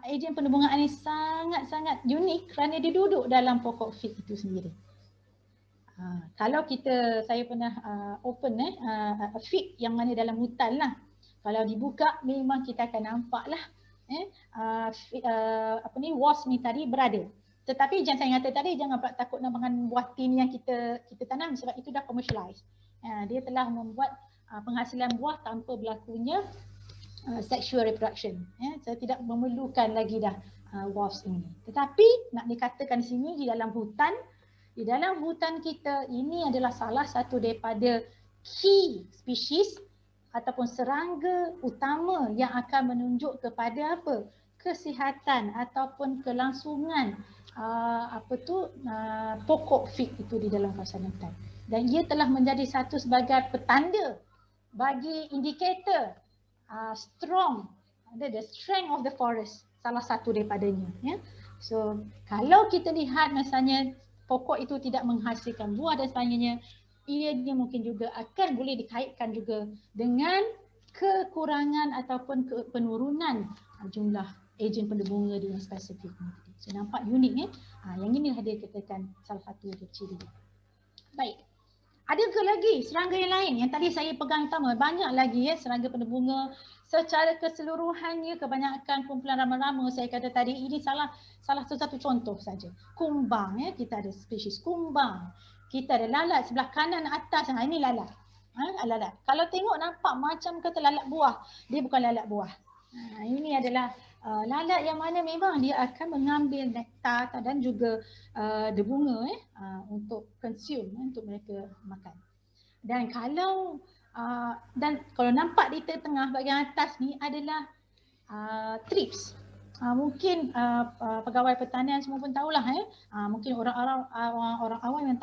ejen pendebungaan ni sangat-sangat unik kerana dia duduk dalam pokok fig itu sendiri. Kalau saya pernah open fig yang mana dalam hutan lah. Kalau dibuka memang kita akan nampak lah wasp ni tadi berada. Tetapi jangan saya kata tadi, jangan pula takut nak makan buah tin yang kita tanam, sebab itu dah commercialized. Dia telah membuat penghasilan buah tanpa berlakunya sexual reproduction. Saya tidak memerlukan lagi dah wasp ini. Tetapi nak dikatakan di sini, di dalam hutan kita, ini adalah salah satu daripada key species ataupun serangga utama yang akan menunjuk kepada apa? Kesihatan ataupun kelangsungan pokok fig itu di dalam kawasan hutan. Dan ia telah menjadi satu sebagai petanda bagi indikator strong, the strength of the forest, salah satu daripadanya. So kalau kita lihat misalnya pokok itu tidak menghasilkan buah dan sebagainya, ianya mungkin juga akan boleh dikaitkan juga dengan kekurangan ataupun penurunan jumlah ejen pada bunga dengan spesifik. So nampak unik ya. Yang inilah dia katakan salah satu ciri. Baik. Ada ke lagi serangga yang lain yang tadi saya pegang utama? Banyak lagi ya serangga pada bunga. Secara keseluruhannya kebanyakan kumpulan rama-rama saya kata tadi ini salah satu contoh saja. Kumbang ya, kita ada spesies kumbang. Kita ada lalat sebelah kanan atas. Ini lalat. Lalat. Kalau tengok nampak macam kata lalat buah, dia bukan lalat buah. Ini adalah lalat yang mana memang dia akan mengambil nektar dan juga bunga untuk consume, untuk mereka makan. Dan kalau nampak di tengah bahagian atas ni adalah thrips. Mungkin pegawai pertanian semua pun tahulah mungkin orang awam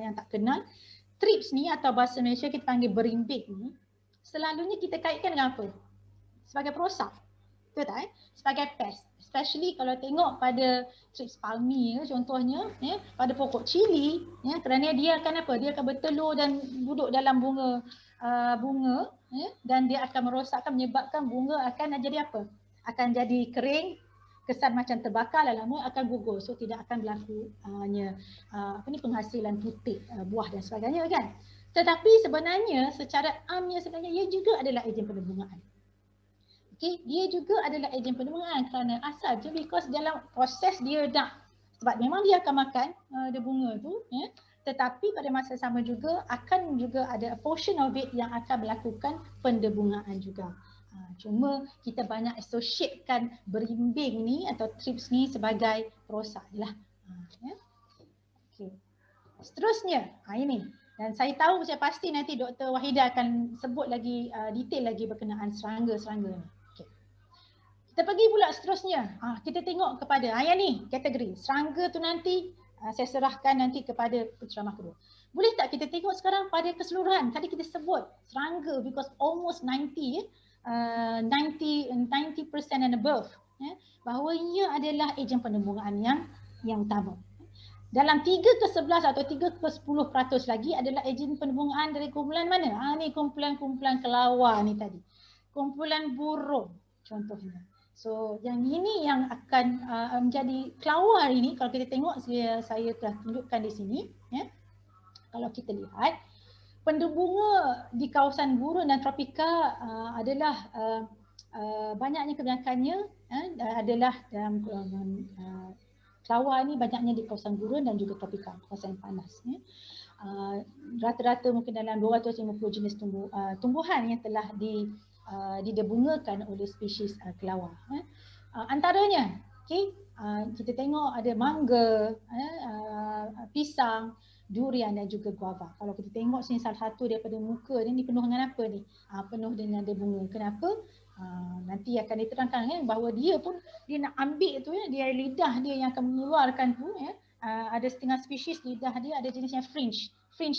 yang tak kenal. Thrips ni atau bahasa Malaysia kita panggil berimbing ni selalunya kita kaitkan dengan apa? Sebagai perosak. Betul tak? Sebagai pest. Especially kalau tengok pada thrips palmi contohnya pada pokok cili kerana dia akan apa? Dia akan bertelur dan duduk dalam bunga dan dia akan merosakkan, menyebabkan bunga akan jadi apa? Akan jadi kering, kesan macam terbakar, lama akan gugur. So tidak akan berlaku penghasilan putik buah dan sebagainya kan. Tetapi sebenarnya secara amnya sebenarnya ia juga adalah ejen penebungaan. Okay, dia juga adalah ejen penebungaan kerana asal je because dalam proses dia sebab memang dia akan makan bunga tu tetapi pada masa sama juga akan juga ada a portion of it yang akan melakukan pendebungaan juga. Cuma kita banyak associatekan berimbing ni atau thrips ni sebagai perosak je lah. Okay. Seterusnya, ini. Dan saya tahu saya pasti nanti Dr. Wahida akan sebut lagi detail lagi berkenaan serangga-serangga ni. Okay. Kita pergi pula seterusnya. Kita tengok kepada yang ni kategori. Serangga tu nanti saya serahkan nanti kepada penceramah kedua. Boleh tak kita tengok sekarang pada keseluruhan? Tadi kita sebut serangga because almost 90% and above bahawa ia adalah ejen penebungaan yang utama. Dalam 3/11 atau 3/10% lagi adalah ejen penebungaan dari kumpulan mana? Ni kumpulan kelawar ni tadi. Kumpulan burung contohnya. So yang ini yang akan menjadi kelawar ini kalau kita tengok saya telah tunjukkan di sini kalau kita lihat pendebunga di kawasan gurun dan tropika adalah banyaknya kebanyakannya adalah dalam kelawar ni banyaknya di kawasan gurun dan juga tropika, kawasan panas. Rata-rata mungkin dalam 250 jenis tumbuhan yang telah didebungakan oleh spesies kelawar. Antaranya, kita tengok ada mangga, pisang, durian dan juga guava. Kalau kita tengok sini salah satu daripada muka ni penuh dengan apa ni? Penuh dengan bunga. Kenapa? Nanti akan diterangkan bahawa dia nak ambil tu dia lidah dia yang akan mengeluarkan tu ada setengah spesies lidah dia ada jenisnya fringe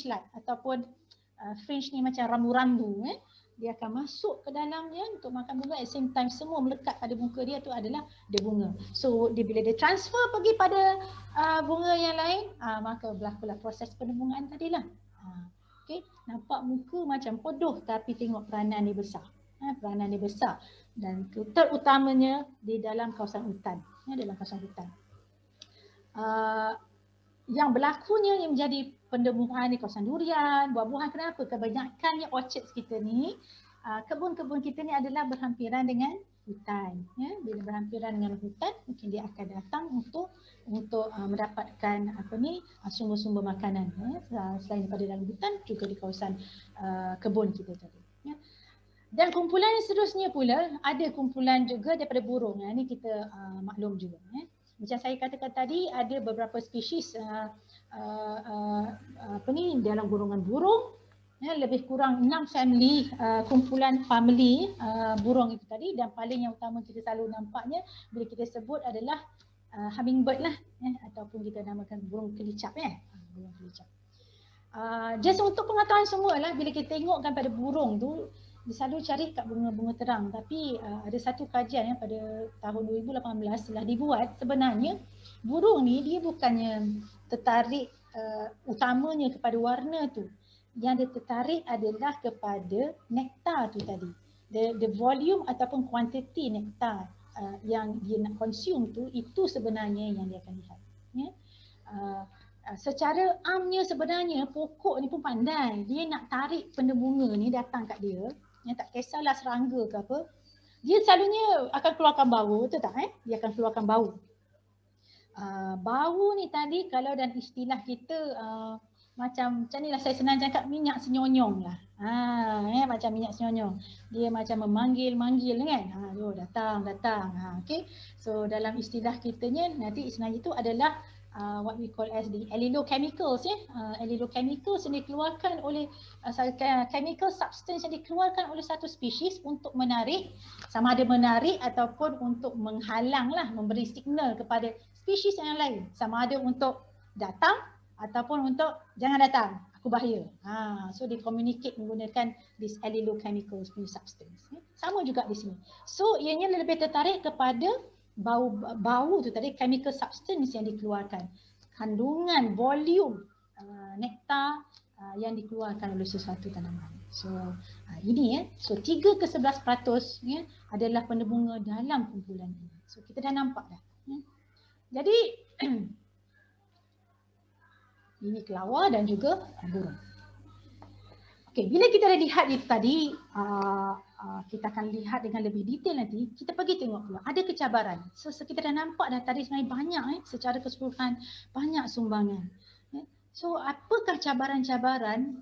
like ataupun fringe ni macam rambu-rambu dia akan masuk ke dalamnya untuk makan bunga, at the same time semua melekat pada muka dia tu adalah bunga. So bila dia transfer pergi pada bunga yang lain, maka berlakulah proses penebungaan tadilah. Okay, nampak muka macam bodoh tapi tengok peranan dia besar. Peranan dia besar dan terutamanya di dalam kawasan hutan. Dalam kawasan hutan. Yang berlakunya yang menjadi pendebungaan di kawasan durian, buah-buahan. Kenapa? Kebanyakannya orchards kita ni, kebun-kebun kita ni adalah berhampiran dengan hutan. Bila berhampiran dengan hutan, mungkin dia akan datang untuk mendapatkan sumber-sumber makanan. Selain daripada dalam hutan, juga di kawasan kebun kita tadi. Dan kumpulan yang seterusnya pula, ada kumpulan juga daripada burung. Ini kita maklum juga. Macam saya katakan tadi, ada beberapa spesies dalam golongan burung, lebih kurang 6 family, kumpulan family burung itu tadi, dan paling yang utama kita selalu nampaknya bila kita sebut adalah hummingbird lah, ataupun kita namakan burung kelicap. Burung kelicap. Just untuk pengetahuan semua lah, bila kita tengokkan pada burung tu, dia selalu cari kat bunga-bunga terang, tapi ada satu kajian pada tahun 2018 telah dibuat sebenarnya Burung ni dia bukannya tertarik utamanya kepada warna tu. Yang dia tertarik adalah kepada nektar tu tadi. The volume ataupun quantity nektar yang dia nak consume tu, itu sebenarnya yang dia akan lihat. Ya? Secara amnya sebenarnya pokok ni pun pandai. Dia nak tarik benda bunga ni datang kat dia. Ya, tak kisahlah serangga ke apa. Dia selalunya akan keluarkan bau, betul tak? Dia akan keluarkan bau. Bau ni tadi kalau dalam istilah kita macam ni lah, saya senang cakap minyak senyonyong lah. Macam minyak senyonyong. Dia macam memanggil-manggil kan. Datang. Okay. So dalam istilah kitanya nanti sebenarnya itu adalah what we call as the allelochemicals. Allelochemicals yang dikeluarkan oleh chemical substance yang dikeluarkan oleh satu spesies untuk menarik, sama ada menarik ataupun untuk menghalang lah, memberi signal kepada spesies yang lain, sama ada untuk datang ataupun untuk jangan datang, aku bahaya. So they communicate menggunakan this allelochemical substance. Sama juga di sini. So ianya lebih tertarik kepada bau tu tadi, chemical substance yang dikeluarkan, kandungan volume nektar yang dikeluarkan oleh sesuatu tanaman. So ini so 3/11% adalah benda bunga dalam kumpulan ini. So kita dah nampak dah. Jadi ini kelawar dan juga burung. Okey, bila kita dah lihat itu tadi, kita akan lihat dengan lebih detail nanti. Kita pergi tengok pula ada kecabaran. So kita dah nampak dah tadi sebenarnya banyak secara keseluruhan banyak sumbangan. So apakah cabaran-cabaran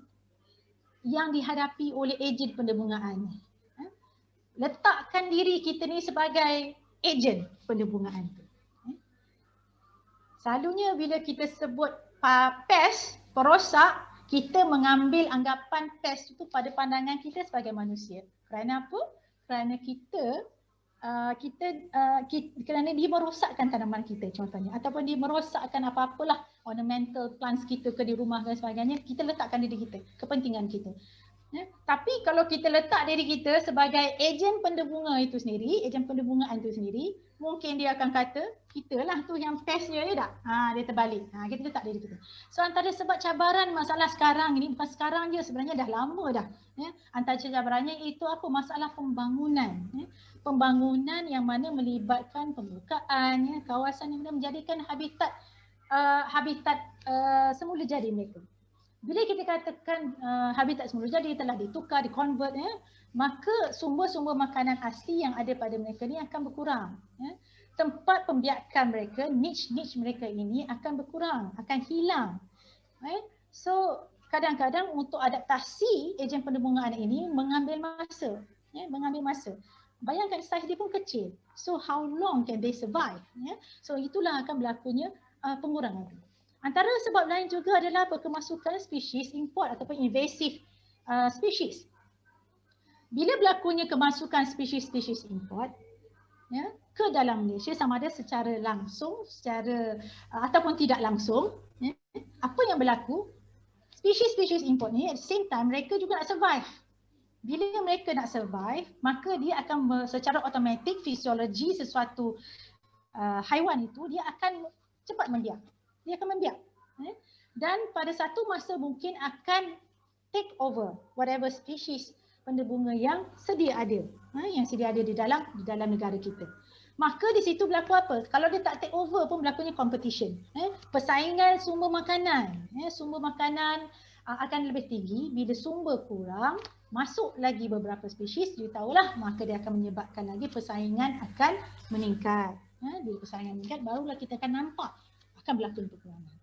yang dihadapi oleh ejen pendebungaan? Letakkan diri kita ni sebagai ejen pendebungaan tu. Selalunya bila kita sebut pest, perosak, kita mengambil anggapan pest itu pada pandangan kita sebagai manusia. Kerana apa? Kerana kerana dia merosakkan tanaman kita contohnya, ataupun dia merosakkan apa-apalah ornamental plants kita ke di rumah dan sebagainya, kita letakkan diri kita, kepentingan kita. Tapi kalau kita letak diri kita sebagai ejen pendebunga itu sendiri, ejen pendebungaan itu sendiri, mungkin dia akan kata, kita lah tu yang pestnya dia tak? Dia terbalik. Kita letak diri kita. So antara sebab cabaran masalah sekarang ini, bukan sekarang je, sebenarnya dah lama dah. Antara cabarannya itu apa? Masalah pembangunan. Pembangunan yang mana melibatkan pembukaan kawasan yang menjadikan habitat semula jadi mereka. Bila kita katakan habitat semula jadi telah ditukar, dikonvert, maka sumber-sumber makanan asli yang ada pada mereka ni akan berkurang. Tempat pembiakan mereka, niche mereka ini akan berkurang, akan hilang. So kadang-kadang untuk adaptasi ejen pendebungaan ini mengambil masa. Bayangkan saiz dia pun kecil. So how long can they survive? So itulah akan berlakunya pengurangan itu. Antara sebab lain juga adalah kemasukan spesies import ataupun invasive spesies. Bila berlakunya kemasukan spesies import ke dalam Malaysia, sama ada secara langsung, ataupun tidak langsung, apa yang berlaku? Spesies import ni at the same time mereka juga nak survive. Bila mereka nak survive, maka dia akan secara automatik fisiologi sesuatu haiwan itu dia akan cepat membiak. Dia akan membiak. Dan pada satu masa mungkin akan take over whatever species pendebunga yang sedia ada. Yang sedia ada di dalam negara kita. Maka di situ berlaku apa? Kalau dia tak take over pun berlakunya competition. Persaingan sumber makanan. Sumber makanan akan lebih tinggi. Bila sumber kurang, masuk lagi beberapa spesies, you tahulah, maka dia akan menyebabkan lagi persaingan akan meningkat. Bila persaingan meningkat, barulah kita akan nampak akan berlaku pengurangan.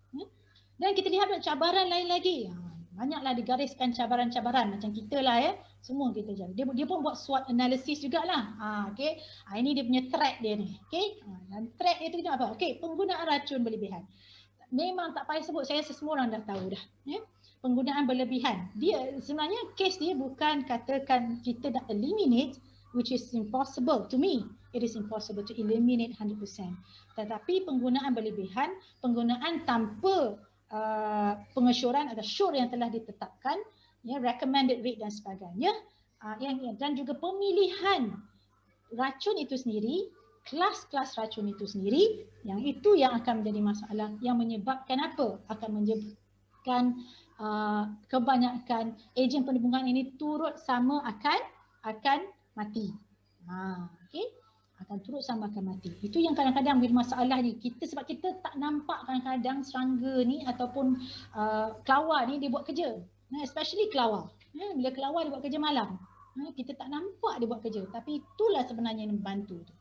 Dan kita lihat cabaran lain lagi. Banyaklah digariskan cabaran-cabaran macam kita lah semua kita jadi. Dia pun buat SWOT analysis jugalah. Okey. Ini dia punya track dia ni. Okey. Dan track dia tu kita apa? Okey, penggunaan racun berlebihan. Memang tak payah sebut, saya semua orang dah tahu dah. Penggunaan berlebihan. Dia sebenarnya kes dia bukan katakan kita nak eliminate, which is impossible to me. It is impossible to eliminate 100%. Tetapi penggunaan berlebihan, penggunaan tanpa pengesyoran atau syur yang telah ditetapkan, recommended rate dan sebagainya, dan juga pemilihan racun itu sendiri kelas-kelas racun itu sendiri, yang itu yang akan menjadi masalah, yang menyebabkan apa? Akan menyebabkan kebanyakan ejen penembungan ini turut sama akan mati. Okay? Akan turut sama akan mati. Itu yang kadang-kadang bila masalah ni, sebab kita tak nampak kadang-kadang serangga ni ataupun kelawar ni dia buat kerja. Especially kelawar. Bila kelawar dia buat kerja malam. Kita tak nampak dia buat kerja, tapi itulah sebenarnya yang membantu tu.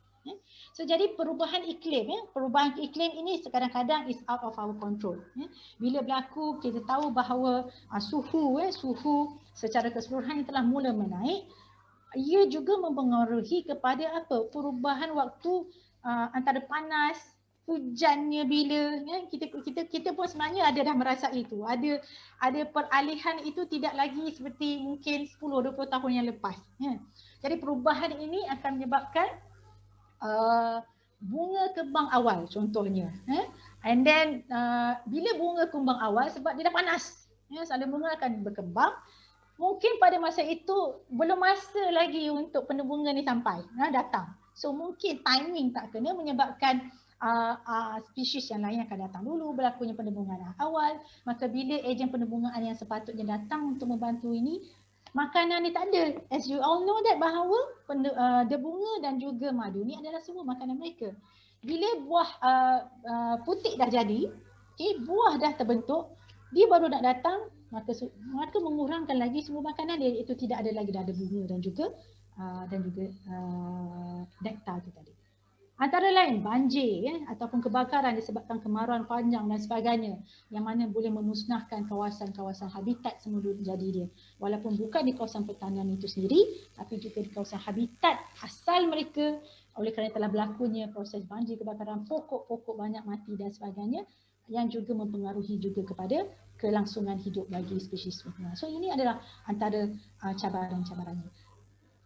So jadi perubahan iklim, perubahan iklim ini kadang-kadang is out of our control. Bila berlaku, kita tahu bahawa suhu secara keseluruhan telah mula menaik. Ia juga mempengaruhi kepada apa? Perubahan waktu antara panas, hujannya bila, kita pun sebenarnya ada dah merasa itu. Ada peralihan itu tidak lagi seperti mungkin 10-20 tahun yang lepas. Jadi perubahan ini akan menyebabkan bunga kembang awal contohnya. And then bila bunga kembang awal, sebab dia dah panas, selalu bunga akan berkembang. Mungkin pada masa itu belum masa lagi untuk penembungan ni sampai, datang. So mungkin timing tak kena menyebabkan spesies yang lain akan datang dulu, berlakunya penembungan awal. Maka bila ejen penembungan yang sepatutnya datang untuk membantu ini, makanan ni tak ada. As you all know that bahawa bunga dan juga madu ni adalah semua makanan mereka. Bila buah putik dah jadi, buah dah terbentuk, dia baru nak datang, maka mengurangkan lagi semua makanan dia, itu tidak ada lagi, dah ada bunga dan juga nektar tu tadi. Antara lain banjir ataupun kebakaran disebabkan kemarauan panjang dan sebagainya, yang mana boleh memusnahkan kawasan-kawasan habitat semula jadi dia. Walaupun bukan di kawasan pertanian itu sendiri, tapi juga di kawasan habitat asal mereka, oleh kerana telah berlakunya proses banjir, kebakaran, pokok-pokok banyak mati dan sebagainya, yang juga mempengaruhi juga kepada kelangsungan hidup bagi spesies. So ini adalah antara cabaran-cabarannya.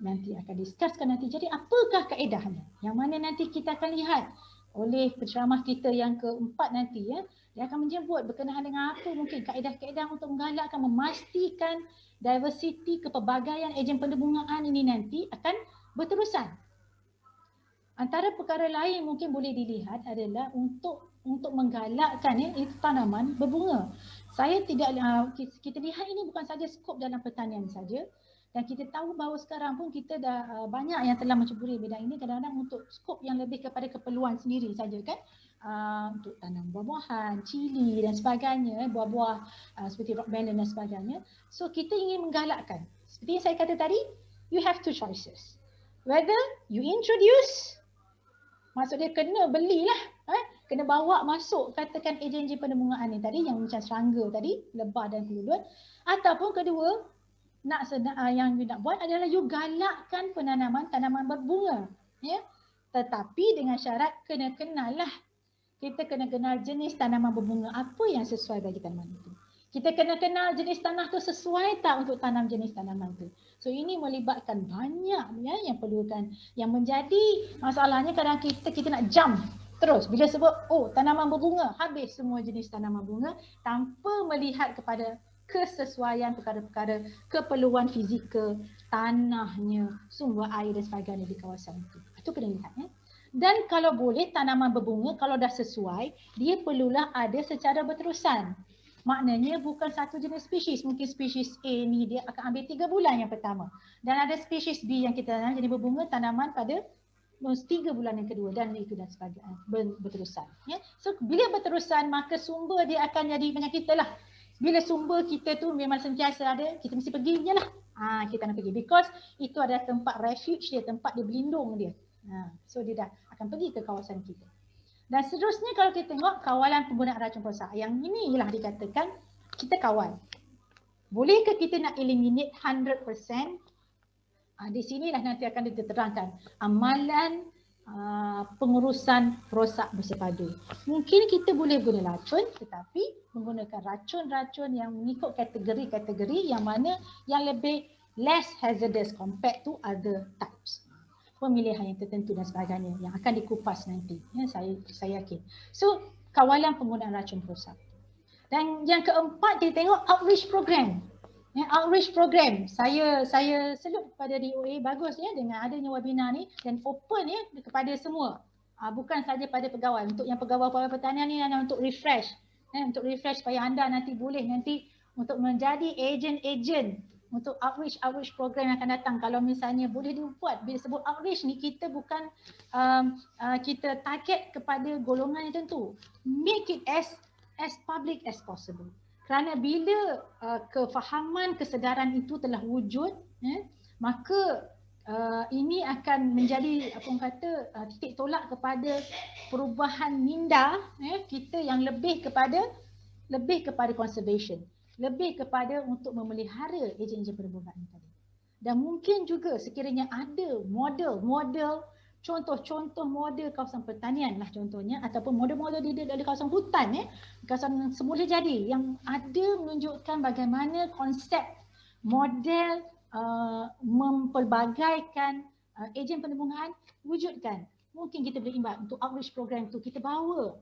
Nanti akan discusskan nanti. Jadi apakah kaedahnya? Yang mana nanti kita akan lihat oleh penceramah kita yang keempat nanti. Dia akan menjemput berkenaan dengan apa mungkin kaedah-kaedah untuk menggalakkan, memastikan diversiti kepelbagaian ejen penembungan ini nanti akan berterusan. Antara perkara lain mungkin boleh dilihat adalah untuk menggalakkan itu tanaman berbunga. Kita lihat ini bukan saja skop dalam pertanian saja. Dan kita tahu bahawa sekarang pun kita dah banyak yang telah menceburi bidang ini, kadang-kadang untuk skop yang lebih kepada keperluan sendiri saja kan. Untuk tanam buah-buahan, cili dan sebagainya, buah-buah seperti rock melon dan sebagainya. So kita ingin menggalakkan. Seperti yang saya kata tadi, you have two choices. Whether you introduce, maksud dia kena belilah, kena bawa masuk katakan ejen-ejen penembungan ni tadi yang macam serangga tadi, lebah dan keluluan, ataupun kedua, yang you nak buat adalah you galakkan penanaman tanaman berbunga, tetapi dengan syarat kena kenal lah. Kita kena kenal jenis tanaman berbunga apa yang sesuai bagi tanaman itu. Kita kena kenal jenis tanah tu sesuai tak untuk tanam jenis tanaman tu. So ini melibatkan banyak yang perlukan. Yang menjadi masalahnya kadang kita nak jump terus bila sebut tanaman berbunga, habis semua jenis tanaman bunga tanpa melihat kepada kesesuaian perkara-perkara keperluan fizikal, tanahnya, sumber air dan sebagainya di kawasan itu. Itu kena lihat. Dan kalau boleh tanaman berbunga, kalau dah sesuai, dia perlulah ada secara berterusan. Maknanya bukan satu jenis spesies. Mungkin spesies A ni dia akan ambil 3 bulan yang pertama. Dan ada spesies B yang kita tanam jadi berbunga tanaman pada 3 bulan yang kedua dan itu dan sebagainya berterusan. So bila berterusan maka sumber dia akan jadi macam kita lah. Bila sumber kita tu memang sentiasa ada, kita mesti pergi je lah. Kita nak pergi. Because itu adalah tempat refuge dia, tempat dia berlindung dia. So dia dah akan pergi ke kawasan kita. Dan seterusnya kalau kita tengok kawalan penggunaan racun perosak. Yang ini ialah dikatakan kita kawal. Bolehkah kita nak eliminate 100%? Di sinilah nanti akan diterangkan. Amalan pengurusan perosak bersepadu. Mungkin kita boleh guna racun tetapi menggunakan racun-racun yang mengikut kategori-kategori yang mana yang lebih less hazardous compared to other types. Pemilihan yang tertentu dan sebagainya yang akan dikupas nanti. Saya yakin. So kawalan penggunaan racun perosak. Dan yang keempat kita tengok outreach program. Outreach program, saya salute kepada DOA, bagus dengan adanya webinar ni dan open kepada semua. bukan saja pada pegawai. Untuk yang pegawai pertanian ni hanya untuk refresh. Untuk refresh supaya anda nanti boleh nanti untuk menjadi ejen-ejen untuk outreach program yang akan datang. Kalau misalnya boleh dibuat, bila sebut outreach ni kita bukan kita target kepada golongan yang tentu. Make it as public as possible. Kerana bila kefahaman, kesedaran itu telah wujud, maka ini akan menjadi apa orang kata titik tolak kepada perubahan minda kita yang lebih kepada conservation, lebih kepada untuk memelihara ejen-ejen perburuan tadi. Dan mungkin juga sekiranya ada model contoh-contoh model kawasan pertanian lah contohnya, ataupun model-model di kawasan hutan kawasan semula jadi yang ada menunjukkan bagaimana konsep model mempelbagaikan ejen penembungan wujudkan. Mungkin kita boleh imbas untuk outreach program tu kita bawa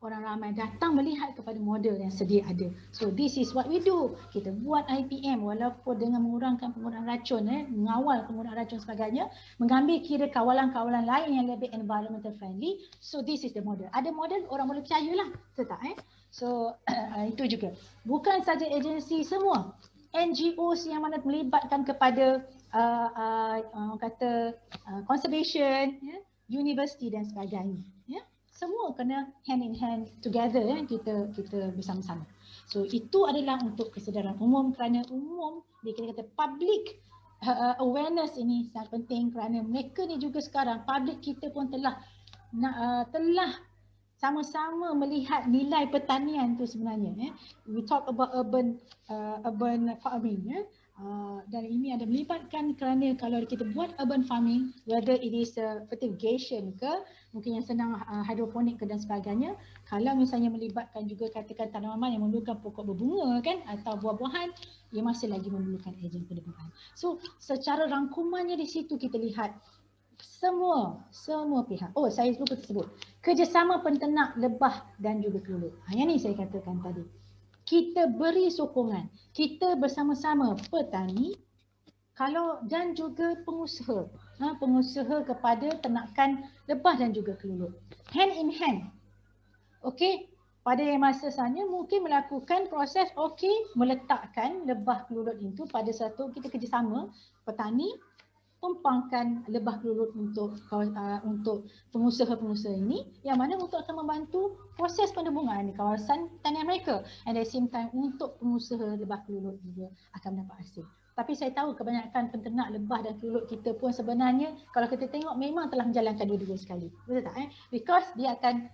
orang ramai datang melihat kepada model yang sedia ada. So this is what we do. Kita buat IPM walaupun dengan mengurangkan penggunaan racun, mengawal penggunaan racun sebagainya, mengambil kira kawalan-kawalan lain yang lebih environmental friendly. So this is the model. Ada model orang boleh percayalah, betul tak? So itu juga. Bukan saja agensi, semua NGOs yang mana melibatkan kepada conservation, universiti dan sebagainya. Semua kena hand in hand together kita bersama-sama. So itu adalah untuk kesedaran umum, kerana umum dia kata public awareness ini sangat penting, kerana mereka ni juga sekarang public kita pun telah sama-sama melihat nilai pertanian tu sebenarnya. We talk about urban farming. Dan ini ada melibatkan, kerana kalau kita buat urban farming, whether it is fertigation ke, mungkin yang senang hidroponik ke dan sebagainya, kalau misalnya melibatkan juga katakan tanaman yang memerlukan pokok berbunga kan, atau buah-buahan, ia masih lagi memerlukan ejen penembungan. So secara rangkumannya di situ kita lihat semua pihak. Oh, saya lupa sebut. Kerjasama penternak, lebah dan juga keluluk. Yang ni saya katakan tadi. Kita beri sokongan. Kita bersama-sama petani dan juga pengusaha. Pengusaha kepada ternakan lebah dan juga keluluk. Hand in hand. Okey. Pada masa sana mungkin melakukan proses meletakkan lebah keluluk itu pada satu kita kerjasama petani tumpangkan lebah keluluk untuk pengusaha-pengusaha ini, yang mana untuk akan membantu proses penembungan di kawasan tanian mereka, and at the same time untuk pengusaha lebah keluluk juga akan mendapat hasil. Tapi saya tahu kebanyakan penternak lebah dan keluluk kita pun sebenarnya kalau kita tengok memang telah menjalankan dua-dua sekali. Betul tak? Because dia akan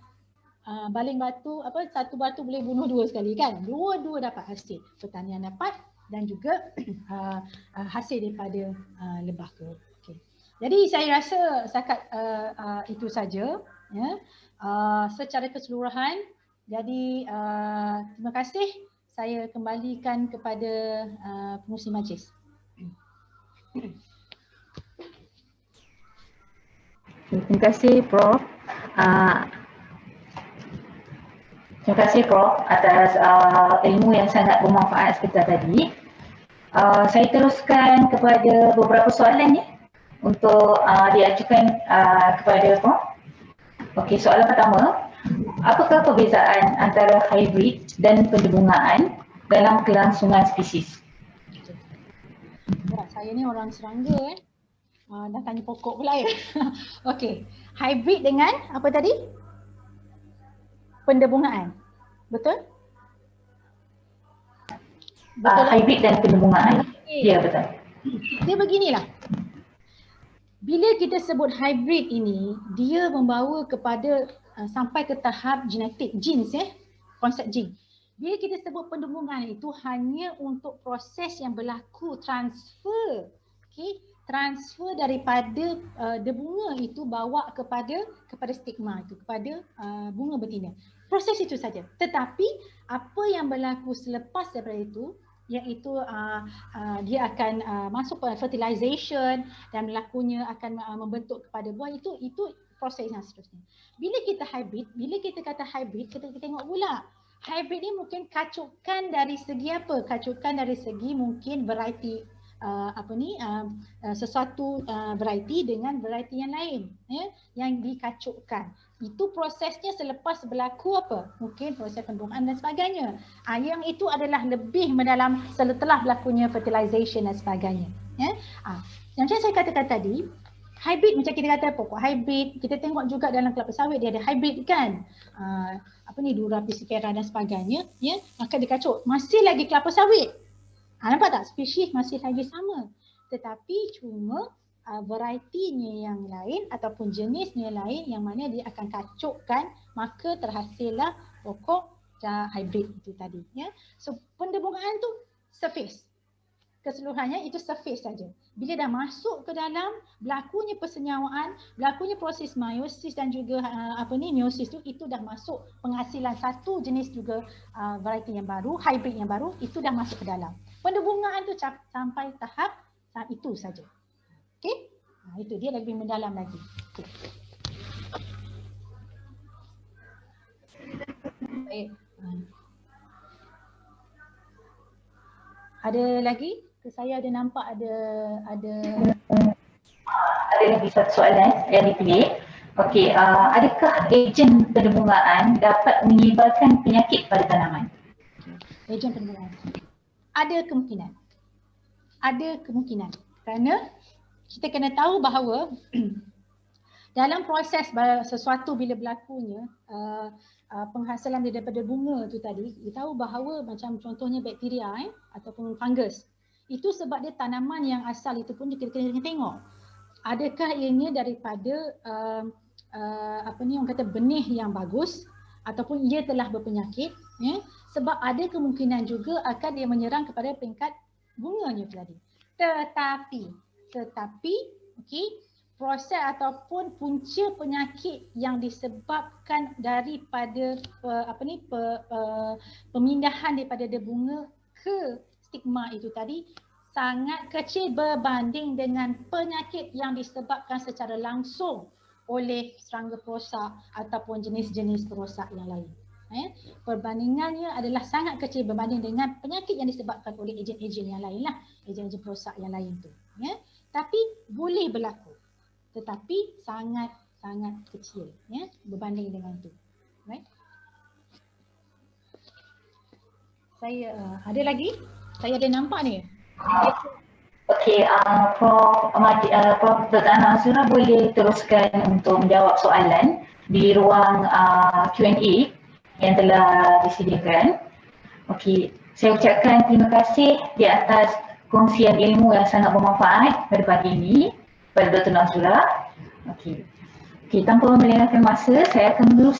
baling batu, satu batu boleh bunuh dua sekali kan. Dua-dua dapat hasil. Pertanian dapat dan juga hasil daripada lebah tu. Okay. Jadi saya rasa setakat itu saja ya. Secara keseluruhan. Jadi terima kasih. Saya kembalikan kepada pengurusi majlis. Terima kasih Prof. Terima kasih Prof atas ilmu yang sangat bermanfaat seperti tadi. Saya teruskan kepada beberapa soalan untuk diajukan kepada Prof. Okey, soalan pertama. Apakah perbezaan antara hybrid dan pendebungaan dalam kelangsungan spesies? Ya, saya ni orang serangga dah tanya pokok pula ya. Okey, hybrid dengan apa tadi? Pendebungaan. Betul? Betul hybrid dan pendebungaan. Ya, betul. Dia beginilah. Bila kita sebut hybrid ini, dia membawa kepada sampai ke tahap genetik, genes konsep gene. Bila kita sebut pendebungan itu hanya untuk proses yang berlaku transfer, transfer daripada bunga itu bawa kepada stigma itu, kepada bunga betina. Proses itu saja. Tetapi apa yang berlaku selepas daripada itu, iaitu dia akan masuk ke fertilization dan berlakunya akan membentuk kepada buah, itu proses yang seterusnya. Bila kita kata hybrid, kita tengok pula hybrid ni mungkin kacukan dari segi apa? Kacukan dari segi mungkin variety sesuatu variety dengan variety yang lain, ya, yang dikacukkan. Itu prosesnya selepas berlaku apa? Mungkin proses pembungaan dan sebagainya. Yang itu adalah lebih mendalam setelah berlakunya fertilization dan sebagainya. Ya. Macam saya katakan tadi, hybrid macam kita kata pokok hybrid, kita tengok juga dalam kelapa sawit dia ada hybrid kan. Dura pisifera dan sebagainya, ya. Maka dikacuk masih lagi kelapa sawit. Nampak tak? Spesies masih lagi sama. Tetapi cuma varietinya yang lain ataupun jenisnya lain yang mana dia akan kacukkan, maka terhasillah pokok hybrid itu tadi. Ya. So pendebungaan tu surface. Keseluruhannya itu surface saja. Bila dah masuk ke dalam, berlakunya persenyawaan, berlakunya proses meiosis dan juga meiosis tu, itu dah masuk penghasilan satu jenis juga variety yang baru, hybrid yang baru, itu dah masuk ke dalam. Pendebungaan tu sampai tahap itu saja. Okey? Itu dia lebih mendalam lagi. Okay. Baik. Ada lagi? Saya ada nampak ada lagi satu soalan yang dipilih. Okey, adakah ejen pendebungaan dapat menyebarkan penyakit pada tanaman? Ejen pendebungaan. Ada kemungkinan. Ada kemungkinan. Kerana kita kena tahu bahawa dalam proses sesuatu bila berlakunya penghasilan daripada bunga tu tadi, kita tahu bahawa macam contohnya bakteria ataupun fungus. Itu sebab dia tanaman yang asal itu pun kita kena tengok. Adakah ianya daripada orang kata benih yang bagus ataupun ia telah berpenyakit, ya? Sebab ada kemungkinan juga akan dia menyerang kepada peringkat bunganya tadi. Tetapi okey, proses ataupun punca penyakit yang disebabkan daripada pemindahan daripada bunga ke stigma itu tadi sangat kecil berbanding dengan penyakit yang disebabkan secara langsung oleh serangga perosak ataupun jenis-jenis perosak yang lain. Perbandingannya adalah sangat kecil berbanding dengan penyakit yang disebabkan oleh ejen-ejen yang lain lah, ejen-ejen perosak yang lain tu. Ya. Tapi boleh berlaku, tetapi sangat kecil, ya, berbanding dengan tu. Right? Saya ada lagi? Saya ada nampak ni. Okey, Prof. Dr. Azura boleh teruskan untuk menjawab soalan di ruang Q&A yang telah disediakan. Okey, saya ucapkan terima kasih di atas kongsian ilmu yang sangat bermanfaat pada pagi ini pada Dr. Azura. Okey, tanpa melengahkan masa, saya akan meneruskan